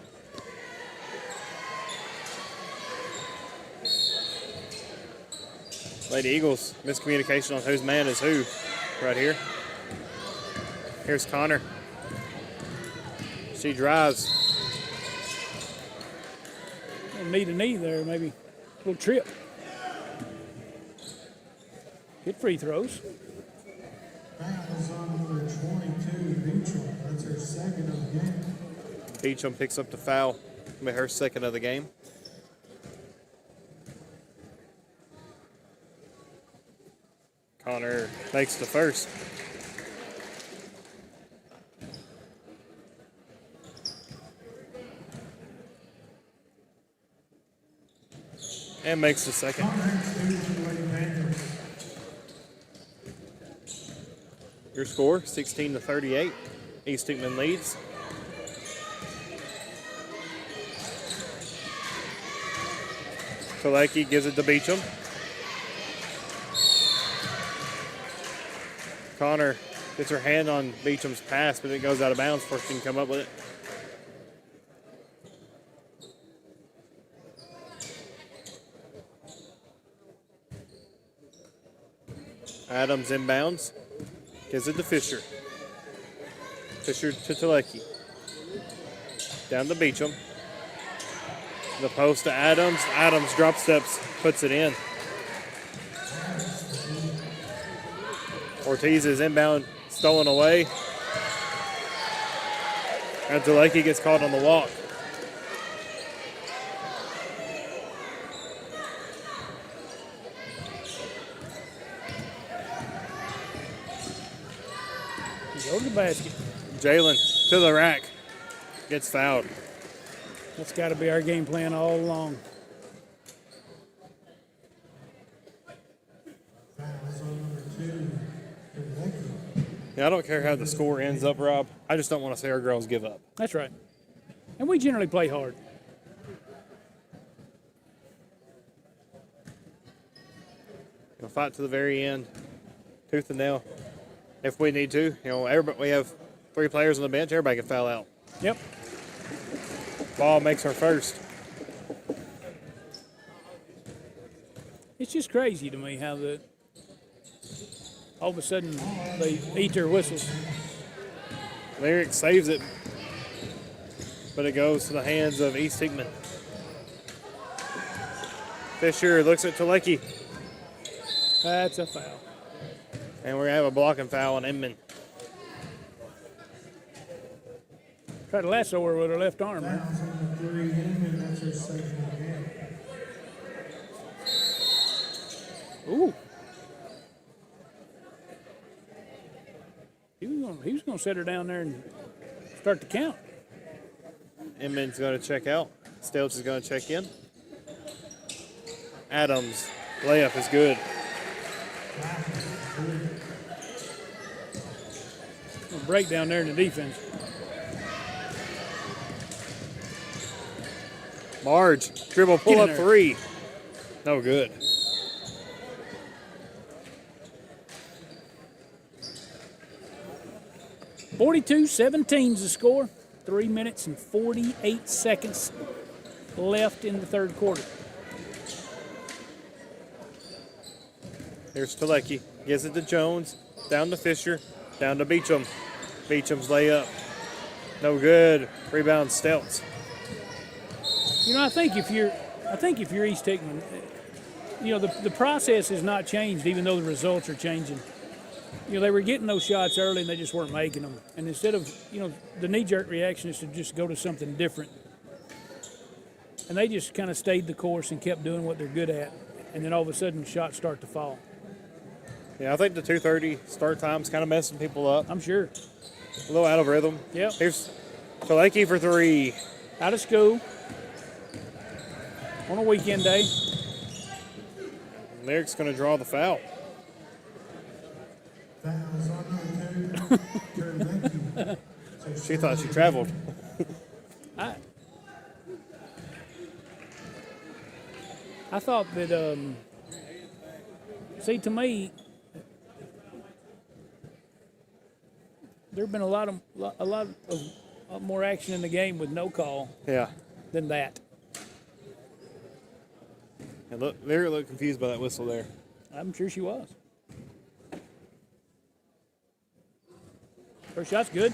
Lady Eagles, miscommunication on whose man is who right here. Here's Connor. She drives. Need a knee there, maybe a little trip. Good free throws. Fouls on number 22, Beecham. That's her second of the game. Beecham picks up the foul. With her second of the game. Connor makes the first. And makes the second. Your score, 16-38. East Hickman leads. Kalecki gives it to Beecham. Connor gets her hand on Beecham's pass, but it goes out of bounds before she can come up with it. Adams inbounds. Gives it to Fisher. Fisher to Talecki. Down to Beecham. The post to Adams. Adams drop steps, puts it in. Ortiz is inbound, stolen away. And Talecki gets caught on the walk. Go to the basket. Jalen to the rack. Gets fouled. That's got to be our game plan all along. Fouls on number 2, Kalecki. Yeah, I don't care how the score ends up, Rob. I just don't want to see our girls give up. That's right. And we generally play hard. We'll fight to the very end, tooth and nail. If we need to, everybody, we have 3 players on the bench. Everybody can foul out. Yep. Ball makes her first. It's just crazy to me how all of a sudden they eat their whistles. Lyric saves it, but it goes to the hands of East Hickman. Fisher looks at Tulecki. That's a foul. And we're going to have a blocking foul on Inman. Tried to lasso her with her left arm. Right? Fouls on the 3, Hickman, that's her second of the game. Ooh. He was gonna set her down there and start the count. Inman's going to check out. Stelz is going to check in. Adams, layup is good. A break down there in the defense. Marge, dribble, pull Get in up there. 3. No good. (42-17) is the score. 3 minutes and 48 seconds left in the third quarter. Here's Tulecki. Gives it to Jones. Down to Fisher. Down to Beecham. Beecham's layup. No good. Rebound Stelz. You know, I think if you're East Hickman, you know, the process has not changed, even though the results are changing. You know, they were getting those shots early and they just weren't making them. And instead of, you know, the knee-jerk reaction is to just go to something different. And they just kind of stayed the course and kept doing what they're good at. And then all of a sudden, shots start to fall. Yeah, I think the 2:30 start time's kind of messing people up. I'm sure. A little out of rhythm. Yep. Here's Tulecki for 3. Out of school on a weekend day. Lyric's going to draw the foul. Fouls on number 2, Tulecki. She thought she traveled. I thought that, see, to me, there have been a lot more action in the game with no call Yeah. than that. And look, Lyric looked confused by that whistle there. I'm sure she was. First shot's good.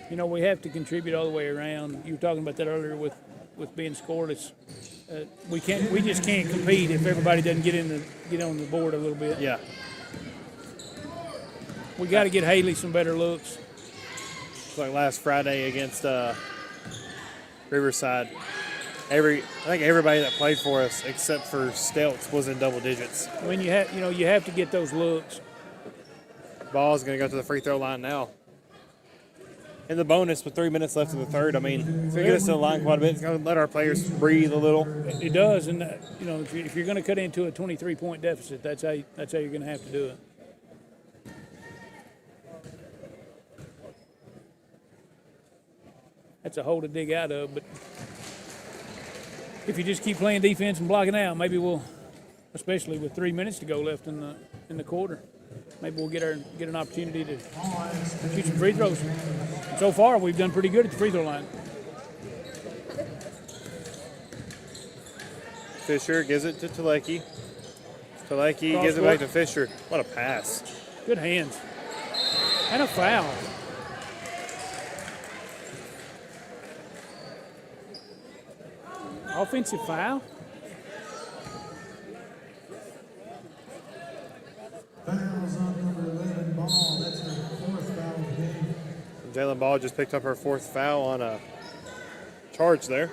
You know, we have to contribute all the way around. You were talking about that earlier with being scoreless. We just can't compete if everybody doesn't get on the board a little bit. Yeah. We got to get Haley some better looks. It's like last Friday against Riverside. I think everybody that played for us except for Stelz was in double digits. I mean, you have to get those looks. Ball's going to go to the free throw line now. In the bonus with 3 minutes left in the third, I mean, if we get us to the line quite a bit, it's going to let our players breathe a little. It does, and you know, if you're going to cut into a 23-point deficit, that's how you're going to have to do it. That's a hole to dig out of, but if you just keep playing defense and blocking out, maybe we'll, especially with 3 minutes to go left in the quarter, maybe we'll get an opportunity to shoot some free throws. And so far, we've done pretty good at the free throw line. Fisher gives it to Tulecki. Tulecki gives it back to Fisher. What a pass. Good hands. And a foul. Offensive foul. Fouls on number 11, Ball. That's her 4th foul of the game. Jalen Ball just picked up her 4th foul on a charge there.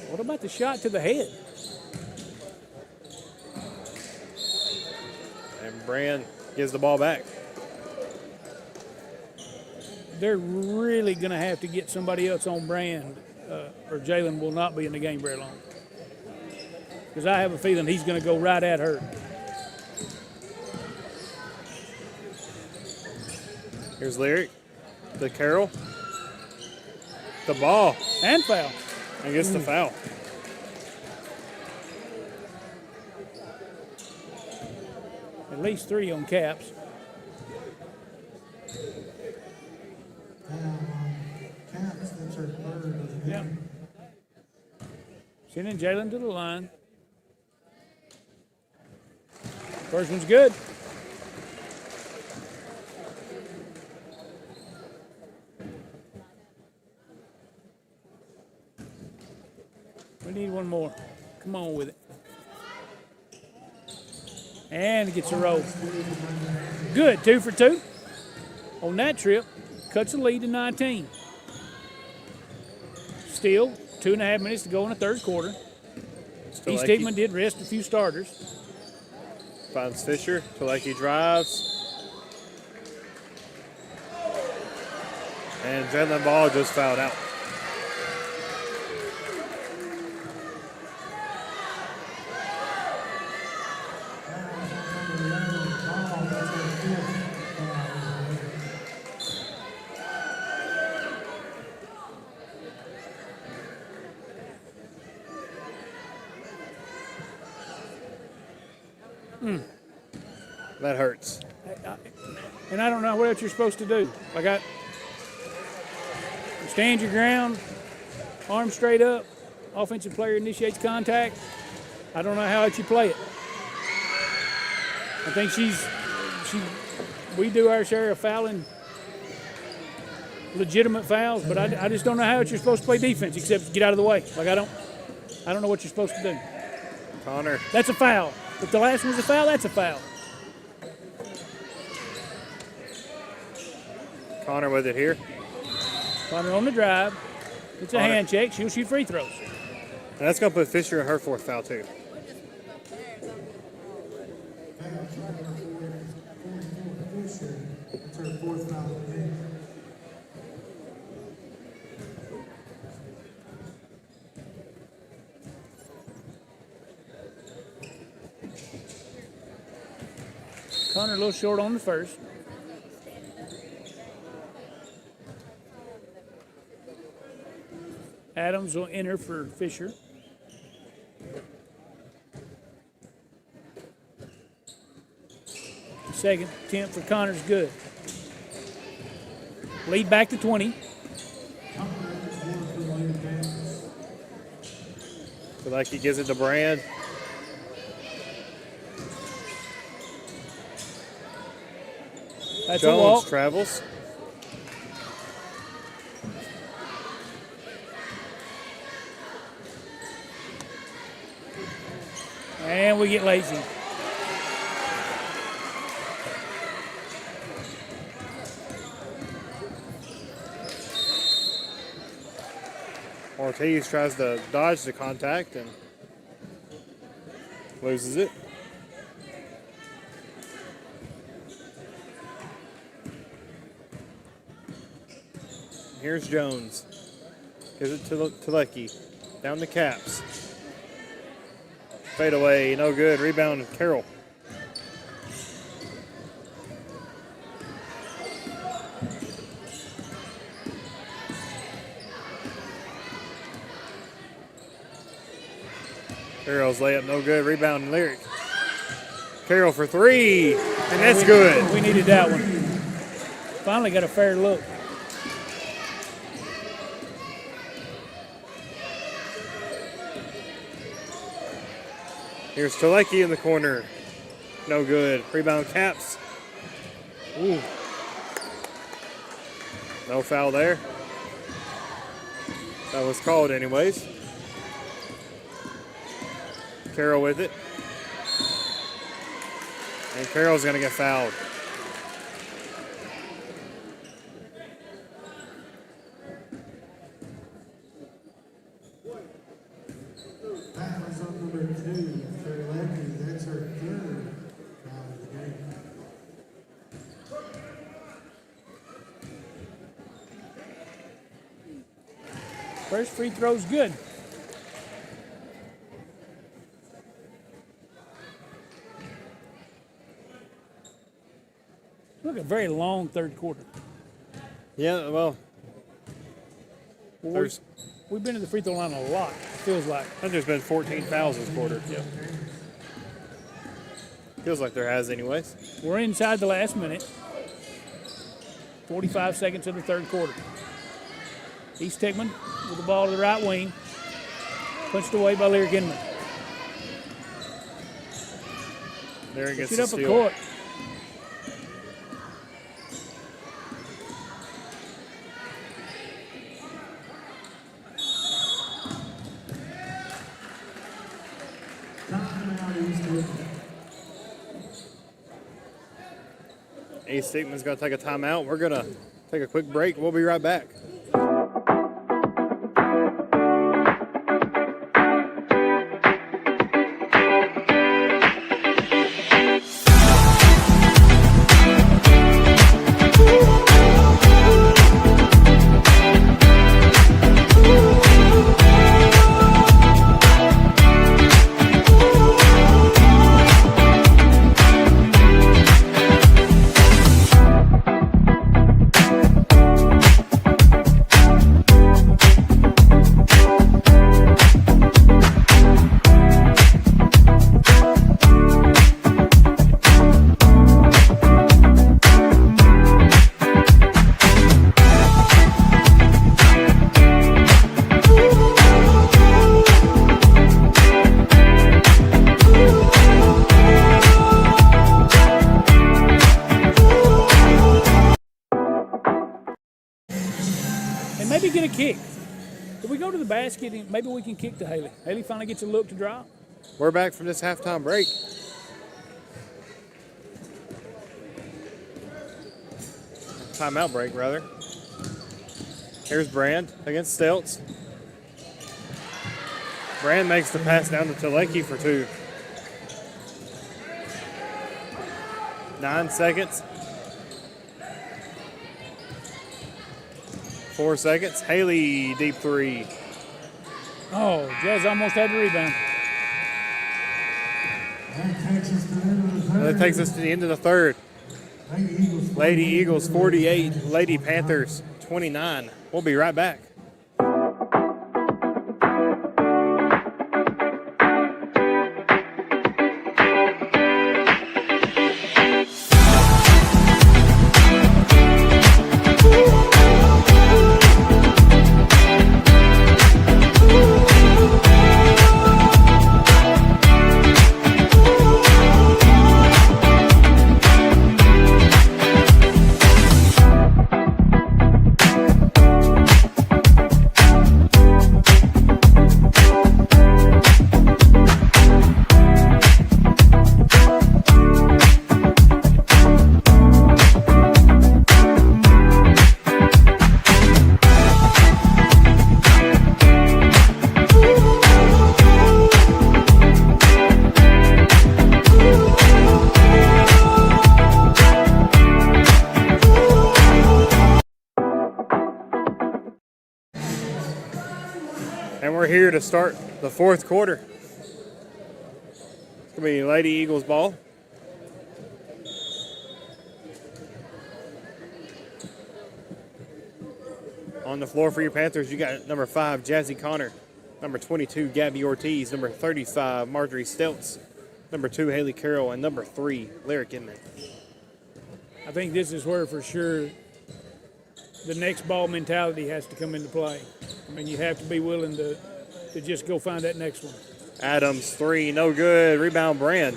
What about the shot to the head? And Brand gives the ball back. They're really going to have to get somebody else on Brand, or Jalen will not be in the game very long. Because I have a feeling he's going to go right at her. Here's Lyric. The Carroll. The ball. And foul. And gets the foul. At least 3 on Caps. Caps, that's her 3rd of the Yep. game. Sending Jalen to the line. First one's good. We need one more. Come on with it. And it gets a roll. Good, 2 for 2 on that trip. Cuts the lead to 19. Still 2.5 minutes to go in the third quarter. East Hickman did rest a few starters. Finds Fisher. Pilecki drives. And Jalen Ball just fouled out. That hurts. And I don't know what else you're supposed to do. Like stand your ground, arm straight up, offensive player initiates contact. I don't know how else you play it. I think we do our share of fouling, legitimate fouls, but I just don't know how else you're supposed to play defense except get out of the way. Like I don't know what you're supposed to do. Connor. That's a foul. If the last one's a foul, that's a foul. Connor with it here. Connor on the drive. It's a hand check. She'll shoot free throws. And that's going to put Fisher in her fourth foul, too. That's her fourth foul of the game. Connor a little short on the first. Adams will enter for Fisher. Second attempt for Connor's good. Lead back to 20. Feel like he gives it to Brand. That's a walk. Jones travels. And we get lazy. Ortiz tries to dodge the contact and loses it. Here's Jones. Gives it to Lecky. Down the Caps. Fade away, no good. Rebound, Carroll. Carroll's layup, no good. Rebound, Lyric. Carroll for three, and that's good. We needed that one. Finally got a fair look. Here's Pilecki in the corner. No good. Rebound, Caps. Ooh. No foul there. That was called anyways. Carroll with it. And Carroll's going to get fouled. That was on number 2 for Lecky. That's her third foul of the game. First free throw's good. Look, a very long third quarter. Yeah, well, there's, We've been to the free throw line a lot, it feels like. I think there's been 14 fouls this quarter. Yeah. Feels like there has anyways. We're inside the last minute. 45 seconds of the third quarter. East Hickman with the ball to the right wing. Punched away by Lyric Inman. There he gets Shoot the up a steal. court. Ace Hickman's going to take a timeout. We're going to take a quick break. We'll be right back. And maybe get a kick. If we go to the basket, maybe we can kick to Haley. Haley finally gets a look to drop. We're back from this halftime break. Timeout break, rather. Here's Brand against Stelz. Brand makes the pass down to Teleki for 2. 9 seconds. 4 seconds. Haley, deep 3. Oh, Jazz almost had the rebound. That takes us to the end of the third. Lady Eagles 48, Lady Panthers 29. We'll be right back. And we're here to start the fourth quarter. It's going to be Lady Eagles ball. On the floor for your Panthers, you got number 5, Jazzy Connor. Number 22, Gabby Ortiz. Number 35, Marjorie Stelz. Number 2, Haley Carroll. And number 3, Lyric Inman. I think this is where, for sure, the next ball mentality has to come into play. I mean, you have to be willing to just go find that next one. Adams, 3, no good. Rebound, Brand.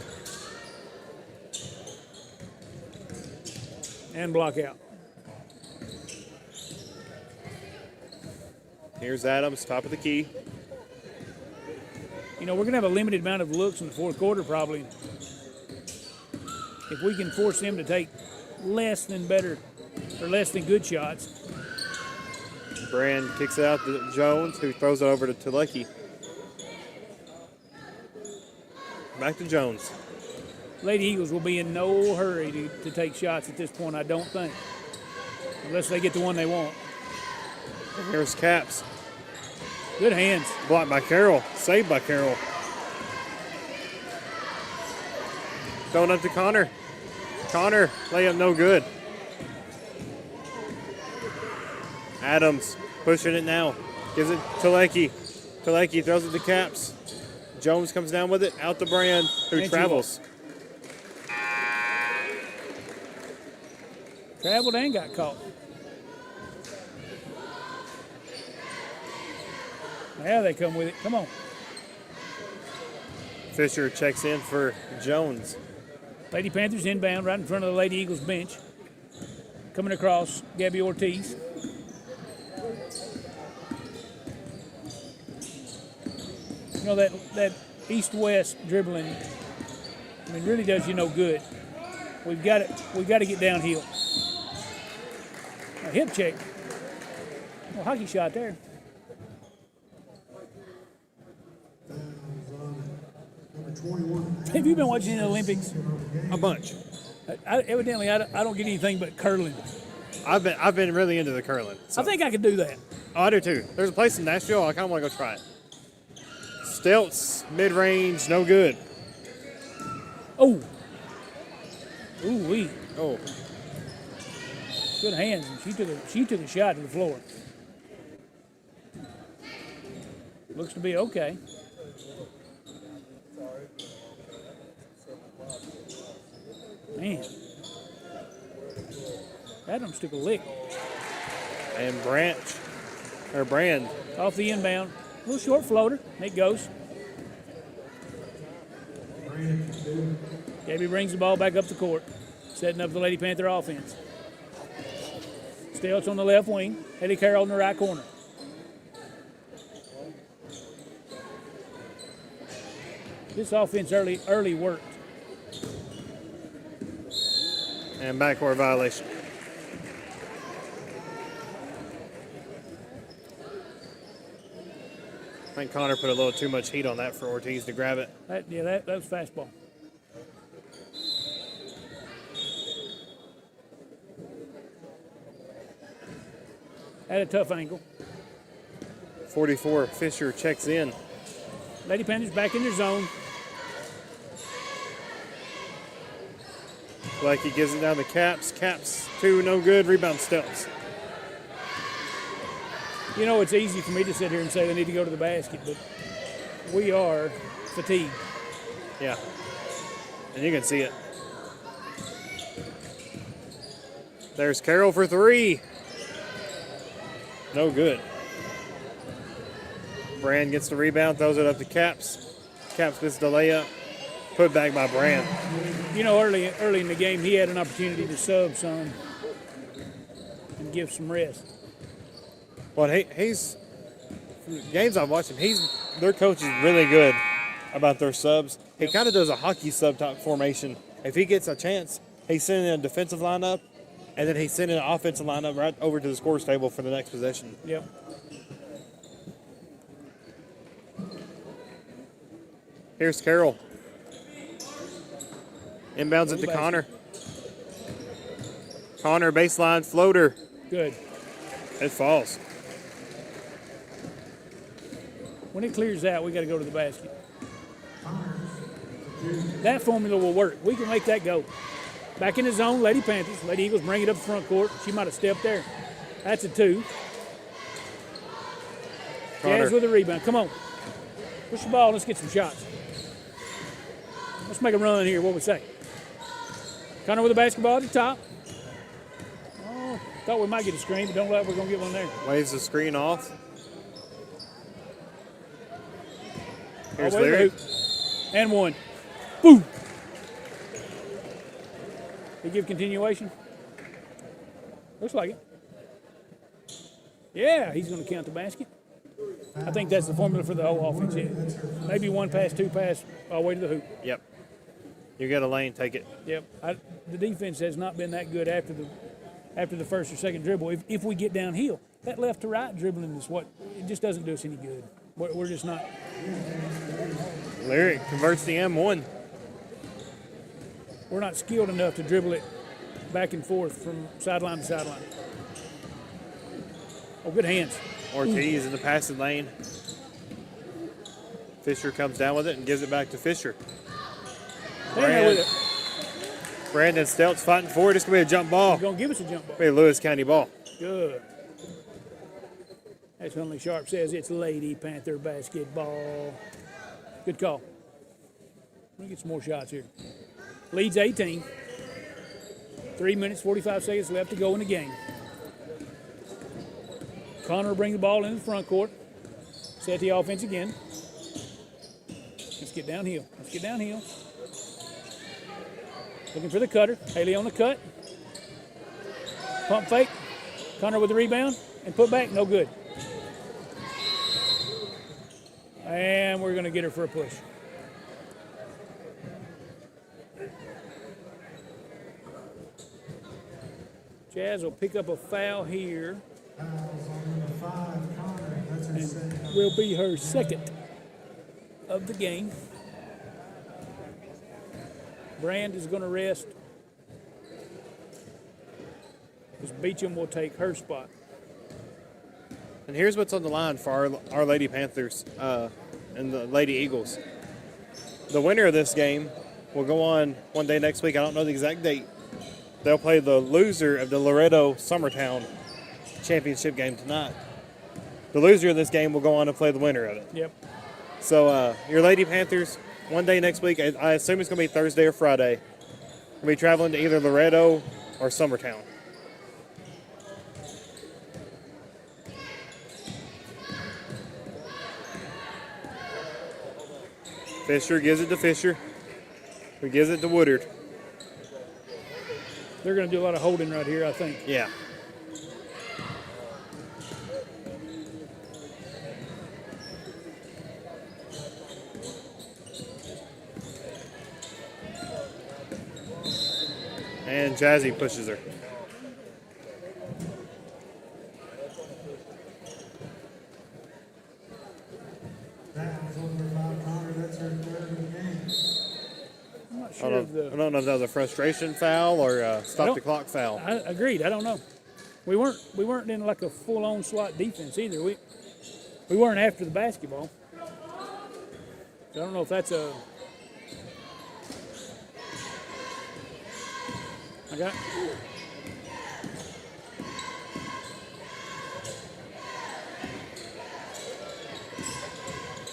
And block out. Here's Adams, top of the key. You know, we're going to have a limited amount of looks in the fourth quarter probably. If we can force them to take less than good shots. Brand kicks it out to Jones, who throws it over to Teleki. Back to Jones. Lady Eagles will be in no hurry to take shots at this point, I don't think. Unless they get the one they want. And here's Caps. Good hands. Blocked by Carroll. Saved by Carroll. Going up to Connor. Connor, layup no good. Adams pushing it now. Gives it to Teleki. Teleki throws it to Caps. Jones comes down with it. Out to Brand, who travels. Traveled and got caught. Now they come with it. Come on. Fisher checks in for Jones. Lady Panthers inbound right in front of the Lady Eagles bench. Coming across, Gabby Ortiz. You know, that east-west dribbling, I mean, really does you no good. We've got to get downhill. A hip check. Well, hockey shot there. Number 21. Have you been watching the Olympics? A bunch. Evidently, I don't get anything but curling. I've been really into the curling. So. I think I could do that. Oh, I do too. There's a place in Nashville. I kind of want to go try it. Stilts, mid-range, no good. Oh. Ooh wee. Oh, Good hands. And she took a shot to the floor. Looks to be okay. Man. That don't stick a lick. and Brand. Off the inbound. A little short floater. And it goes. Gabby brings the ball back up the court, setting up the Lady Panther offense. Stilts on the left wing. Eddie Carroll in the right corner. This offense early worked. And backcourt violation. I think Connor put a little too much heat on that for Ortiz to grab it. That was fastball. At a tough angle. 44, Fisher checks in. Lady Panthers back in their zone. Like he gives it down to Caps. Caps, 2, no good. Rebound Stilts. You know, it's easy for me to sit here and say they need to go to the basket, but we are fatigued. Yeah. And you can see it. There's Carroll for 3. No good. Brand gets the rebound, throws it up to Caps. Caps misses the layup. Put back by Brand. You know, early in the game, he had an opportunity to sub some and give some rest. Well, he's from the games I've watched him. Their coach is really good about their subs. He kind of does a hockey sub type formation. If he gets a chance, he's sending in a defensive lineup, and then he's sending an offensive lineup right over to the scores table for the next possession. Yep. Here's Carroll. Inbounds it to Connor. Connor baseline floater. Good. It falls. When it clears out, we got to go to the basket. That formula will work. We can make that go. Back in the zone, Lady Panthers. Lady Eagles bring it up the front court. She might have stepped there. That's a 2. Connor. Jazz with a rebound. Come on. Push the ball. Let's get some shots. Let's make a run here. What we say? Connor with the basketball at the top. Oh, thought we might get a screen, but don't look like we're going to get one there. Waves the screen off. Here's All the way to the Lyric. hoop. And 1. Boom. They give continuation? Looks like it. Yeah, he's going to count the basket. I think that's the formula for the whole offense. Yeah. Maybe 1 pass, 2 pass, all the way to the hoop. Yep. You get a lane, take it. Yep. The defense has not been that good after the first or second dribble. If we get downhill, that left to right dribbling is what it just doesn't do us any good. We're just not. Lyric converts the M1. We're not skilled enough to dribble it back and forth from sideline to sideline. Oh, good hands. Ortiz in the passing lane. Fisher comes down with it and gives it back to Fisher. There with it. Brandon Stelts fighting for it. It's going to be a jump ball. He's going to give us a jump ball. Be a Lewis County ball. Good. As Huntley Sharp says, it's Lady Panther basketball. Good call. Let me get some more shots here. Leads 18. 3 minutes, 45 seconds left to go in the game. Connor will bring the ball in the front court. Set the offense again. Let's get downhill. Let's get downhill. Looking for the cutter. Haley on the cut. Pump fake. Connor with the rebound. And put back. No good. And we're going to get her for a push. Jazz will pick up a foul here. Fouls on number 5, Connor. That's her second. Will be her second of the game. Brand is going to rest. Because Beecham will take her spot. And here's what's on the line for our Lady Panthers and the Lady Eagles. The winner of this game will go on one day next week. I don't know the exact date. They'll play the loser of the Loretto Summertown championship game tonight. The loser of this game will go on to play the winner of it. Yep. So your Lady Panthers, one day next week, I assume it's going to be Thursday or Friday. We'll be traveling to either Loretto or Summertown. Fisher gives it to Fisher, who gives it to Woodard. They're going to do a lot of holding right here, I think. Yeah. And Jazzy pushes her. Fouls on number 5, Connor. That's her third of the game. I'm not I sure don't, of I don't know if that was a frustration foul or a stop the clock foul. I agreed. I don't know. We weren't in like a full-on slot defense either. We weren't after the basketball. So I don't know if that's a. I got.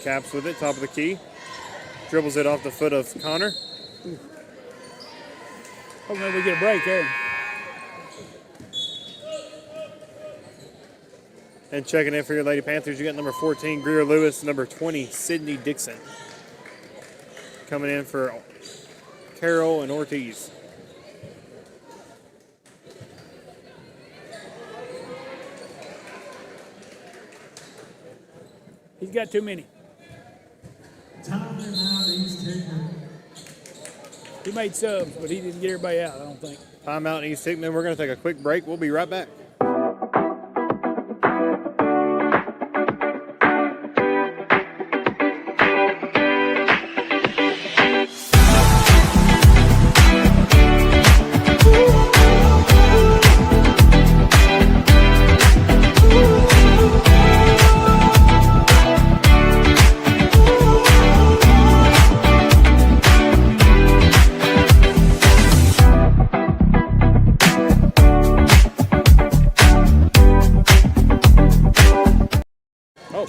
Caps with it, top of the key. Dribbles it off the foot of Connor. Hope maybe we get a break there. And checking in for your Lady Panthers, you got number 14, Greer Lewis, number 20, Sydney Dixon. Coming in for Carroll and Ortiz. He's got too many. Time out, East Hickman. He made subs, but he didn't get everybody out, I don't think. Timeout in East Hickman. We're going to take a quick break. We'll be right back.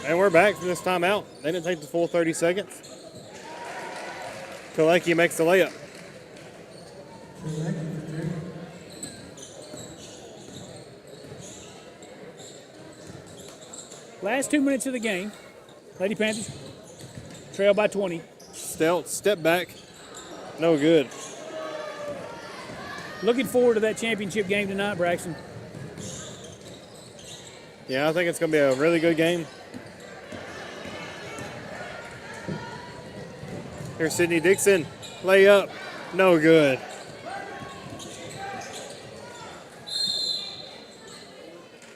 And we're back from this timeout. They didn't take the full 30 seconds. Kaleki makes the layup. Last 2 minutes of the game. Lady Panthers trail by 20. Step back. No good. Looking forward to that championship game tonight, Braxton. Yeah, I think it's going to be a really good game. Here's Sydney Dixon. Layup. No good.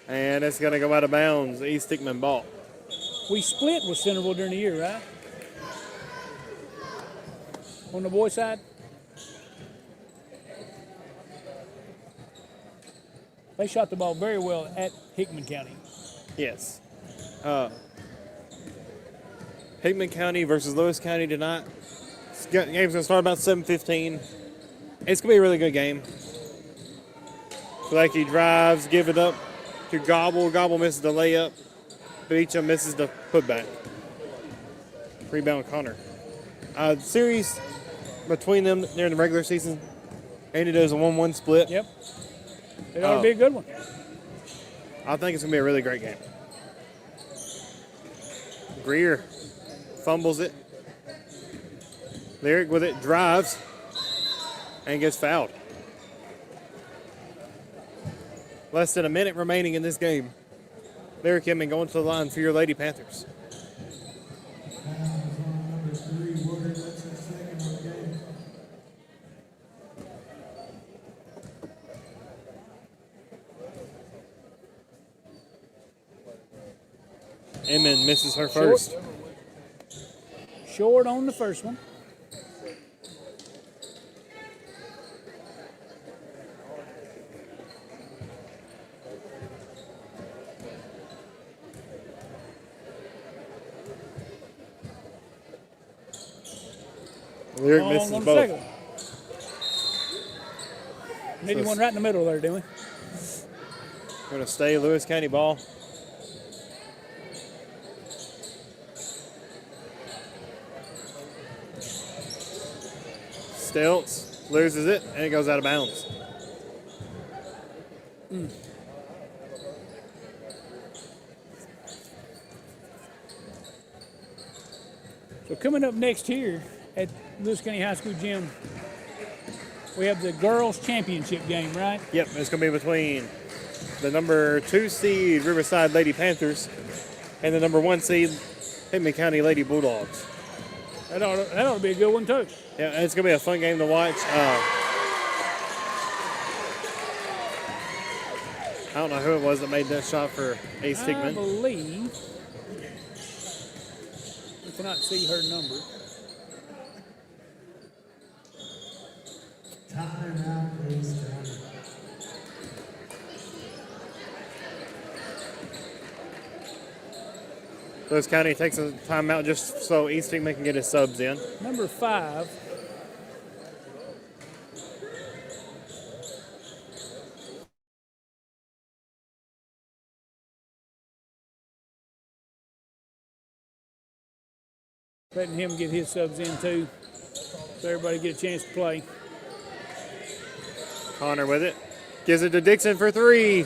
And it's going to go out of bounds. East Hickman ball. We split with Centerville during the year, right? On the boys' side? They shot the ball very well at Hickman County. Yes. Hickman County versus Lewis County tonight. This game's going to start about 7:15. It's going to be a really good game. Blakey drives, give it up to Gobble. Gobble misses the layup. Beecham misses the putback. Rebound Connor. The series between them during the regular season ended as a 1-1 split. Yep. It ought to be a good one. I think it's going to be a really great game. Greer fumbles it. Lyric with it, drives, and gets fouled. Less than a minute remaining in this game. Lyric Hickman going to the line for your Lady Panthers. Fouls on number 3, Woodard. That's her second of the game. Emmon misses her first. Short on the first one. Lyric Long misses on the both. second one. Needed one right in the middle there, didn't we? Going to stay Lewis County ball. Stilts loses it, and it goes out of bounds. So coming up next here at Lewis County High School Gym, we have the girls' championship game, right? Yep, it's going to be between the number 2 seed Riverside Lady Panthers and the number 1 seed Hickman County Lady Bulldogs. That ought to be a good one too. Yeah, and it's going to be a fun game to watch. I don't know who it was that made that shot for Ace I Hickman. believe we cannot see her number. Timeout, Lewis County. Lewis County takes a timeout just so East Hickman can get his subs in. Number 5. Letting him get his subs in too, so everybody get a chance to play. Connor with it. Gives it to Dixon for 3.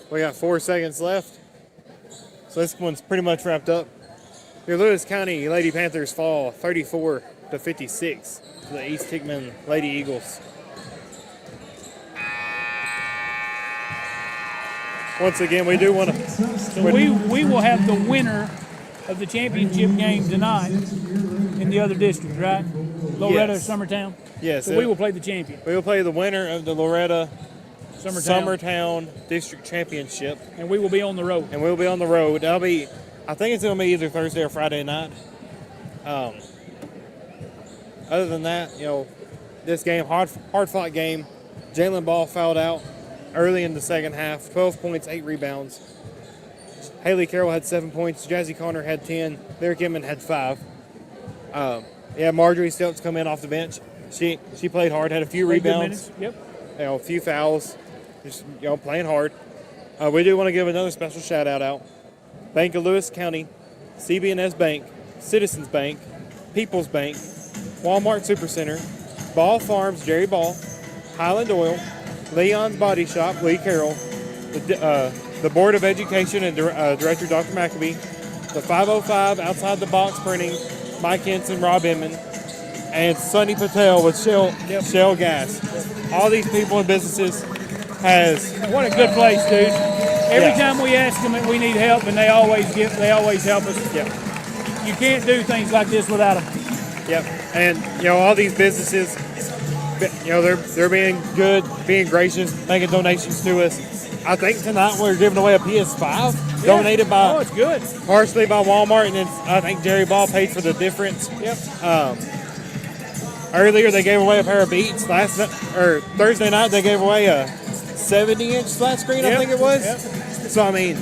We got 4 seconds left. So this one's pretty much wrapped up. Your Lewis County Lady Panthers fall 34-56 to the East Hickman Lady Eagles. Once again, we do want to. So we will have the winner of the championship game tonight in the other district, right? Loretta, Yes. Summertown. Yes, So we will play the champion, we will play the winner of the Loretta Summertown, Summertown District Championship, and we will be on the road. and we'll be on the road. That'll be, I think it's going to be either Thursday or Friday night. Other than that, this game, hard fought game. Jalen Ball fouled out early in the second half. 12 points, 8 rebounds. Haley Carroll had 7 points. Jazzy Connor had 10. Lyric Emmon had 5. Marjorie Stelts come in off the bench. She played hard, had a few Played good rebounds, minutes. Yep. a few fouls, just playing hard. We do want to give another special shout out. Bank of Lewis County, CB&S Bank, Citizens Bank, People's Bank, Walmart Supercenter, Ball Farms, Jerry Ball, Highland Oil, Leon's Body Shop, Lee Carroll, the Board of Education and Director Dr. McAbee, the 505 Outside the Box Printing, Mike Henson, Rob Emmon, and Sonny Patel with Shell Gas. All these people and businesses has. What a good place, dude. Every Yeah. time we ask them that we need help, and they always help us. Yep. You can't do things like this without them. Yep. And all these businesses, they're being good, being gracious, making donations to us. I think tonight we're giving away a PS5 donated Oh, it's good. partially by Walmart, and then I think Jerry Ball paid for the difference. Yep. Earlier they gave away a pair of Beats. Thursday night they gave away a 70-inch flat screen, I Yep. think it was. Yep. So I mean,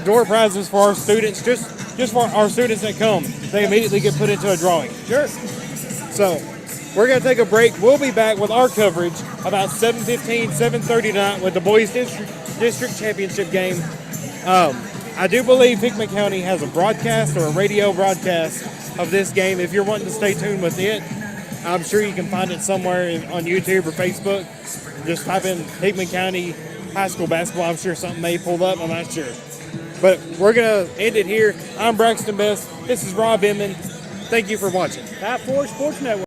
door prizes for our students, just for our students that come, they immediately get put into a drawing. Sure. So we're going to take a break. We'll be back with our coverage about 7:15, 7:30 tonight with the boys district championship game. I do believe Hickman County has a broadcast or a radio broadcast of this game. If you're wanting to stay tuned with it, I'm sure you can find it somewhere on YouTube or Facebook. Just type in Hickman County High School basketball. I'm sure something may pull up. I'm not sure. But we're going to end it here. I'm Braxton Best. This is Rob Emmon. Thank you for watching. Top 4 Sports Network.